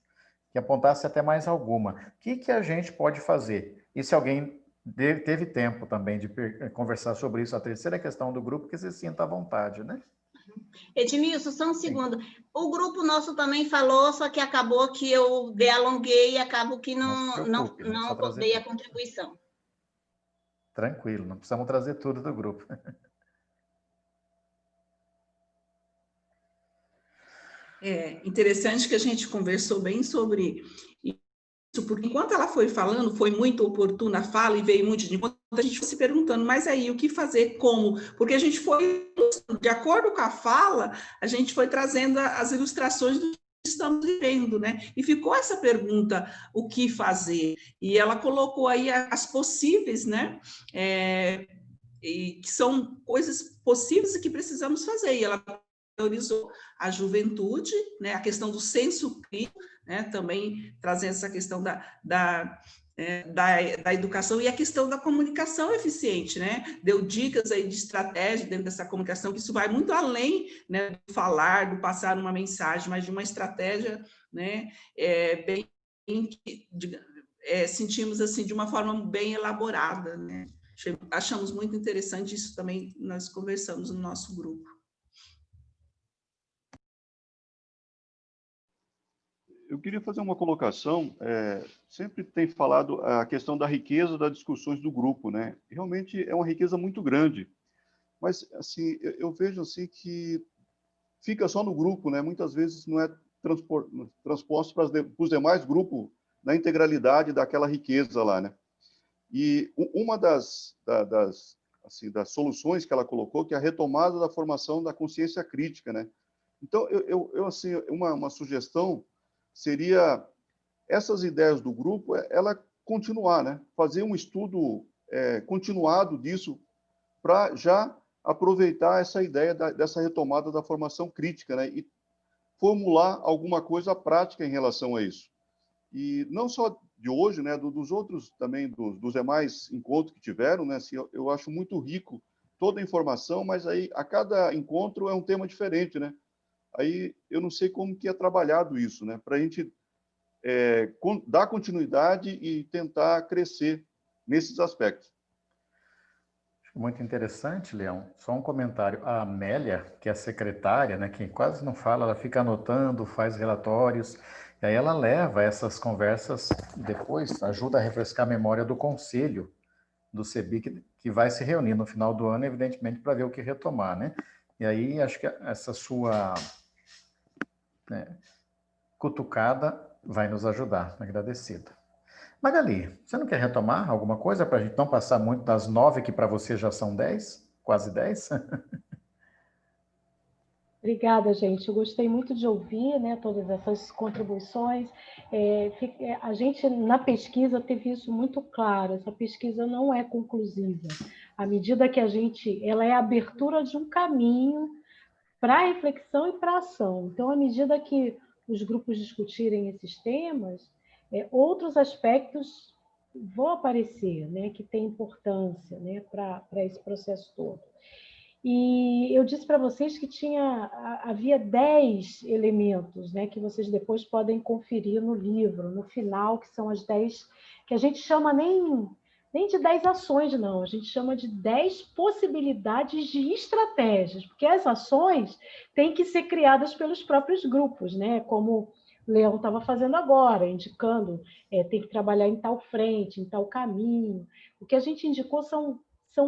que apontasse até mais alguma. O que a gente pode fazer? E se alguém teve tempo também de conversar sobre isso, a terceira questão do grupo, que se sinta à vontade, né? Edmilson, só um segundo. O grupo nosso também falou, só que acabou que eu alonguei e acabo que não dei a contribuição. Tranquilo, não precisamos trazer tudo do grupo. É interessante que a gente conversou bem sobre isso, porque enquanto ela foi falando, foi muito oportuna a fala e veio muito de conta, a gente foi se perguntando, mas aí, o que fazer, como? Porque a gente foi, de acordo com a fala, a gente foi trazendo as ilustrações do que estamos vivendo, né? E ficou essa pergunta, o que fazer? E ela colocou aí as possíveis, né? E que são coisas possíveis e que precisamos fazer, e ela priorizou a juventude, né, a questão do senso crítico, né, também trazendo essa questão da educação e a questão da comunicação eficiente, né, deu dicas aí de estratégia dentro dessa comunicação, que isso vai muito além, né, do falar, do passar uma mensagem, mas de uma estratégia, né, sentimos assim, de uma forma bem elaborada, né, achamos muito interessante isso também, nós conversamos no nosso grupo. Eu queria fazer uma colocação, sempre tem falado a questão da riqueza das discussões do grupo, né? Realmente é uma riqueza muito grande, mas assim, eu vejo assim que fica só no grupo, né? Muitas vezes não é transposto para os demais grupos na integralidade daquela riqueza lá, né? E uma das soluções que ela colocou, que é a retomada da formação da consciência crítica, né? Então, assim, uma sugestão seria essas ideias do grupo, ela continuar, né? Fazer um estudo continuado disso para já aproveitar essa ideia dessa retomada da formação crítica, né? E formular alguma coisa prática em relação a isso. E não só de hoje, né? Dos outros também, dos demais encontros que tiveram, né? Assim, eu acho muito rico toda a informação, mas aí a cada encontro é um tema diferente, né? Aí eu não sei como que é trabalhado isso, né? Para a gente dar continuidade e tentar crescer nesses aspectos. Muito interessante, Leão. Só um comentário. A Amélia, que é a secretária, né, que quase não fala, ela fica anotando, faz relatórios, e aí ela leva essas conversas, depois ajuda a refrescar a memória do conselho do CEBIC, que vai se reunir no final do ano, evidentemente, para ver o que retomar, né? E aí, acho que essa sua cutucada vai nos ajudar, agradecida. Magali, você não quer retomar alguma coisa para a gente não passar muito das 9, que para você já são 10, quase 10? Obrigada, gente. Eu gostei muito de ouvir, né, todas essas contribuições. A gente, na pesquisa, teve isso muito claro. Essa pesquisa não é conclusiva. À medida que ela é a abertura de um caminho para a reflexão e para a ação. Então, à medida que os grupos discutirem esses temas, outros aspectos vão aparecer, né, que têm importância, né, para esse processo todo. E eu disse para vocês que havia 10 elementos, né, que vocês depois podem conferir no livro, no final, que são as 10, que a gente chama nem de 10 ações, não, a gente chama de 10 possibilidades de estratégias, porque as ações têm que ser criadas pelos próprios grupos, né, como o Leão estava fazendo agora, indicando, tem que trabalhar em tal frente, em tal caminho. O que a gente indicou são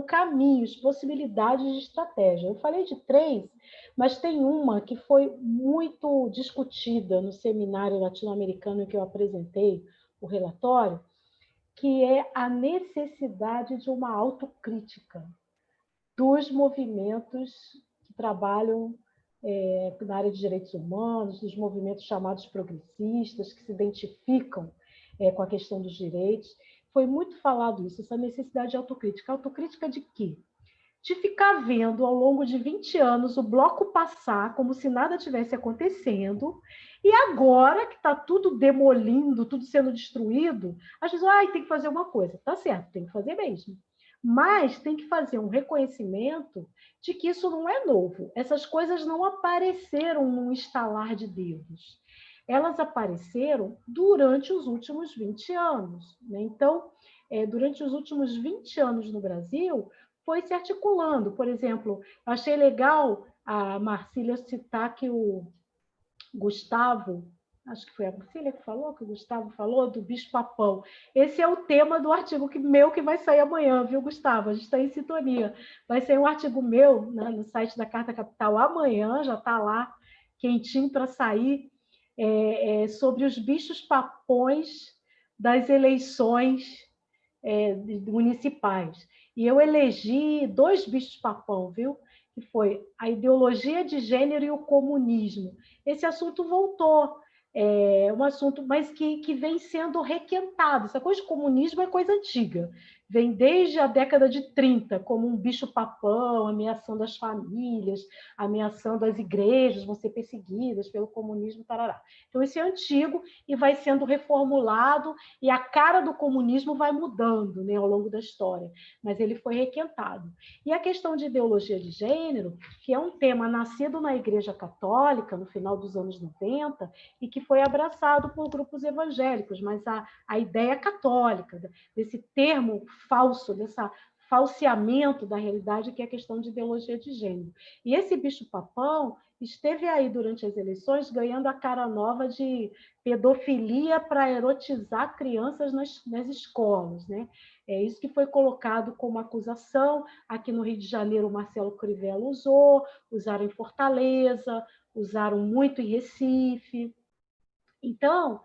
caminhos, possibilidades de estratégia. Eu falei de 3, mas tem uma que foi muito discutida no seminário latino-americano que eu apresentei, o relatório, que é a necessidade de uma autocrítica dos movimentos que trabalham na área de direitos humanos, dos movimentos chamados progressistas, que se identificam com a questão dos direitos. Foi muito falado isso, essa necessidade de autocrítica. Autocrítica de quê? De ficar vendo ao longo de 20 anos o bloco passar como se nada tivesse acontecendo, e agora que está tudo demolindo, tudo sendo destruído, às vezes, tem que fazer uma coisa. Tá certo, tem que fazer mesmo. Mas tem que fazer um reconhecimento de que isso não é novo. Essas coisas não apareceram num estalar de dedos. Elas apareceram durante os últimos 20 anos. Né? Então, durante os últimos 20 anos no Brasil, foi se articulando. Por exemplo, eu achei legal a Marcília citar que o Gustavo, acho que foi a Marcília que falou, que o Gustavo falou, do bicho-papão. Esse é o tema do artigo meu que vai sair amanhã, viu, Gustavo? A gente está em sintonia. Vai sair um artigo meu, né, no site da Carta Capital amanhã, já está lá, quentinho para sair, sobre os bichos-papões das eleições municipais. E eu elegi 2 bichos-papão, viu? Que foi a ideologia de gênero e o comunismo. Esse assunto voltou, um assunto, mas que vem sendo requentado. Essa coisa de comunismo é coisa antiga. Vem desde a década de 30, como um bicho-papão, ameaçando as famílias, ameaçando as igrejas, vão ser perseguidas pelo comunismo, tarará. Então, esse é antigo e vai sendo reformulado, e a cara do comunismo vai mudando, né, ao longo da história, mas ele foi requentado. E a questão de ideologia de gênero, que é um tema nascido na Igreja Católica, no final dos anos 90, e que foi abraçado por grupos evangélicos, mas a ideia católica, desse termo falso, desse falseamento da realidade, que é a questão de ideologia de gênero. E esse bicho-papão esteve aí durante as eleições ganhando a cara nova de pedofilia para erotizar crianças nas escolas, né? É isso que foi colocado como acusação. Aqui no Rio de Janeiro, o Marcelo Crivella usaram em Fortaleza, usaram muito em Recife. Então,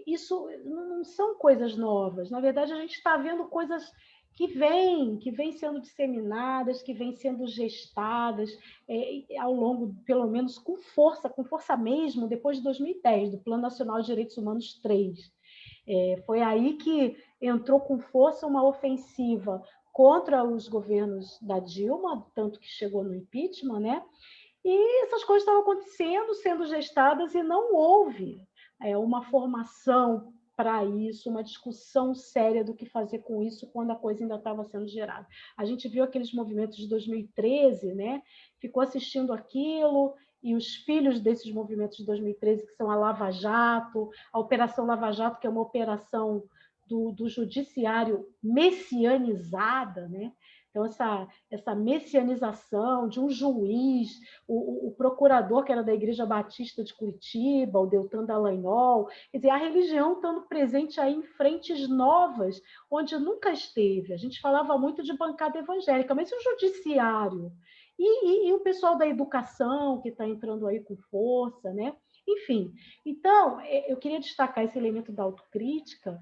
isso não são coisas novas. Na verdade, a gente está vendo coisas que vêm sendo disseminadas, que vêm sendo gestadas ao longo, pelo menos com força mesmo, depois de 2010, do Plano Nacional de Direitos Humanos 3. Foi aí que entrou com força uma ofensiva contra os governos da Dilma, tanto que chegou no impeachment, né? E essas coisas estavam acontecendo, sendo gestadas, e não houve uma formação para isso, uma discussão séria do que fazer com isso quando a coisa ainda estava sendo gerada. A gente viu aqueles movimentos de 2013, né? Ficou assistindo aquilo, e os filhos desses movimentos de 2013, que são a Lava Jato, a Operação Lava Jato, que é uma operação do judiciário messianizada, né? Então, essa messianização de um juiz, o procurador, que era da Igreja Batista de Curitiba, o Deltan Dallagnol, quer dizer, a religião estando presente aí em frentes novas, onde nunca esteve. A gente falava muito de bancada evangélica, mas e o judiciário? E o pessoal da educação, que está entrando aí com força, né? Enfim, então, eu queria destacar esse elemento da autocrítica,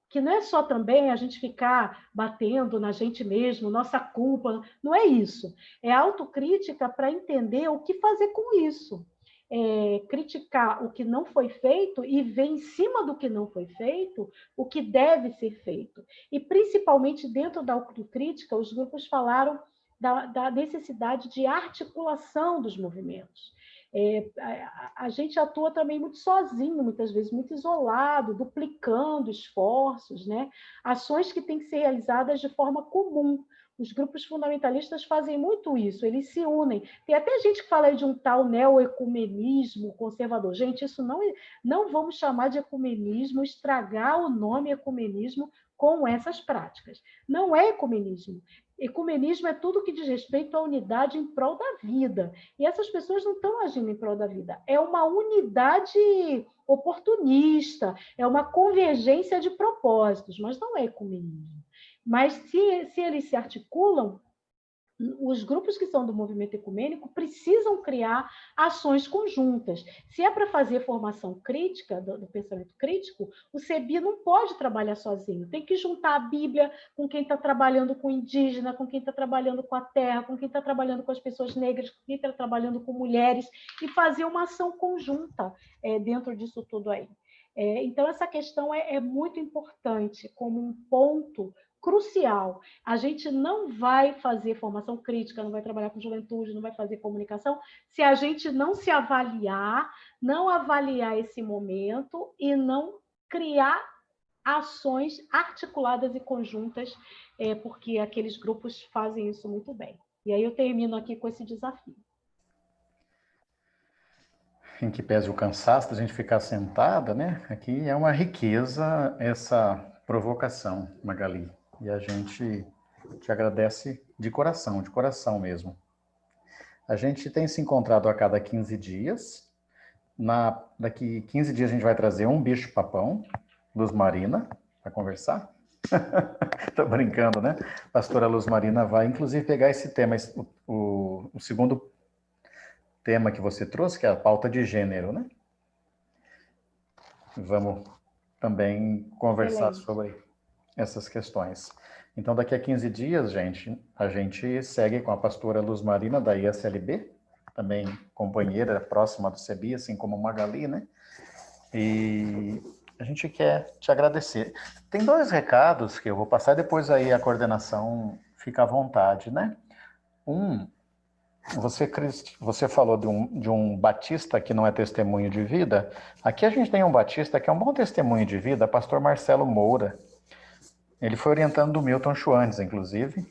que não é só também a gente ficar batendo na gente mesmo, nossa culpa, não é isso. É autocrítica para entender o que fazer com isso. Criticar o que não foi feito e ver em cima do que não foi feito o que deve ser feito. E, principalmente, dentro da autocrítica, os grupos falaram da necessidade de articulação dos movimentos. A gente atua também muito sozinho, muitas vezes, muito isolado, duplicando esforços, né? Ações que têm que ser realizadas de forma comum. Os grupos fundamentalistas fazem muito isso, eles se unem. Tem até gente que fala de um tal neoecumenismo conservador. Gente, isso não vamos chamar de ecumenismo, estragar o nome ecumenismo com essas práticas. Não é ecumenismo. Ecumenismo é tudo que diz respeito à unidade em prol da vida. E essas pessoas não estão agindo em prol da vida. É uma unidade oportunista, é uma convergência de propósitos, mas não é ecumenismo. Mas se eles se articulam, os grupos que são do movimento ecumênico precisam criar ações conjuntas. Se é para fazer formação crítica, do pensamento crítico, o CEBI não pode trabalhar sozinho. Tem que juntar a Bíblia com quem está trabalhando com indígena, com quem está trabalhando com a terra, com quem está trabalhando com as pessoas negras, com quem está trabalhando com mulheres, e fazer uma ação conjunta dentro disso tudo aí. Então, essa questão é muito importante como um ponto crucial. A gente não vai fazer formação crítica, não vai trabalhar com juventude, não vai fazer comunicação, se a gente não se avaliar, não avaliar esse momento e não criar ações articuladas e conjuntas, porque aqueles grupos fazem isso muito bem. E aí eu termino aqui com esse desafio. Em que pese o cansaço da gente ficar sentada, né? Aqui é uma riqueza essa provocação, Magali. E a gente te agradece de coração mesmo. A gente tem se encontrado a cada 15 dias. Daqui 15 dias a gente vai trazer um bicho-papão, Luz Marina, para conversar. Estou brincando, né? A pastora Luz Marina vai, inclusive, pegar esse tema, o segundo tema que você trouxe, que é a pauta de gênero, né? Vamos também conversar sobre essas questões. Então, daqui a 15 dias, a gente segue com a pastora Luz Marina, da ISLB, também companheira próxima do CEBI, assim como Magali, né? E a gente quer te agradecer. Tem 2 recados que eu vou passar, depois aí a coordenação fica à vontade, né? Você falou de um batista que não é testemunho de vida. Aqui a gente tem um batista que é um bom testemunho de vida, pastor Marcelo Moura. Ele foi orientando do Milton Schwantes, inclusive,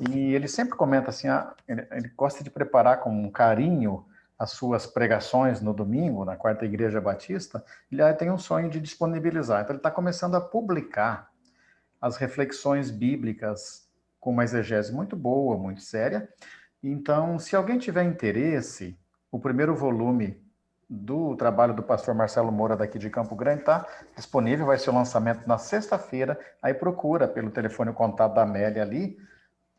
e ele sempre comenta assim, ele gosta de preparar com carinho as suas pregações no domingo, na Quarta Igreja Batista. Ele tem um sonho de disponibilizar, então ele está começando a publicar as reflexões bíblicas com uma exegese muito boa, muito séria. Então, se alguém tiver interesse, o primeiro volume do trabalho do pastor Marcelo Moura daqui de Campo Grande está disponível, vai ser o lançamento na sexta-feira, aí procura pelo telefone contato da Amélia ali,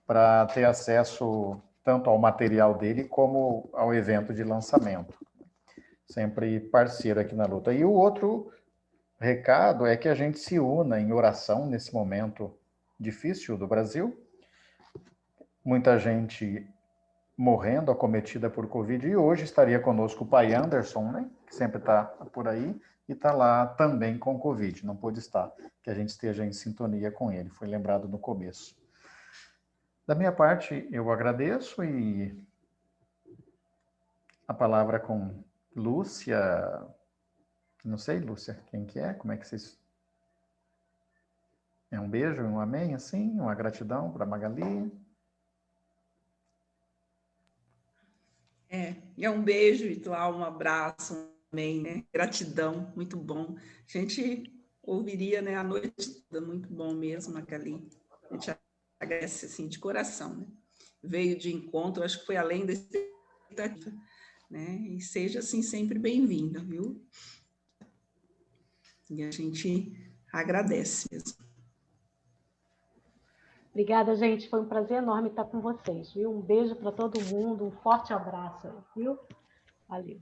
para ter acesso tanto ao material dele como ao evento de lançamento. Sempre parceiro aqui na luta. E o outro recado é que a gente se una em oração nesse momento difícil do Brasil. Muita gente morrendo, acometida por Covid, e hoje estaria conosco o pai Anderson, né, que sempre está por aí, e está lá também com Covid, não pôde estar, que a gente esteja em sintonia com ele, foi lembrado no começo. Da minha parte, eu agradeço, e a palavra com Lúcia, não sei, Lúcia, quem que é, como é que vocês... É um beijo, um amém, assim, uma gratidão para Magali... É um beijo, Itual, um abraço, amém, né? Gratidão, muito bom. A gente ouviria, né, a noite toda, muito bom mesmo, Magali. A gente agradece, assim, de coração, né? Veio de encontro, acho que foi além da expectativa, né? E seja, assim, sempre bem-vinda, viu? E a gente agradece mesmo. Obrigada, gente. Foi um prazer enorme estar com vocês, viu? Um beijo para todo mundo, um forte abraço, viu? Valeu.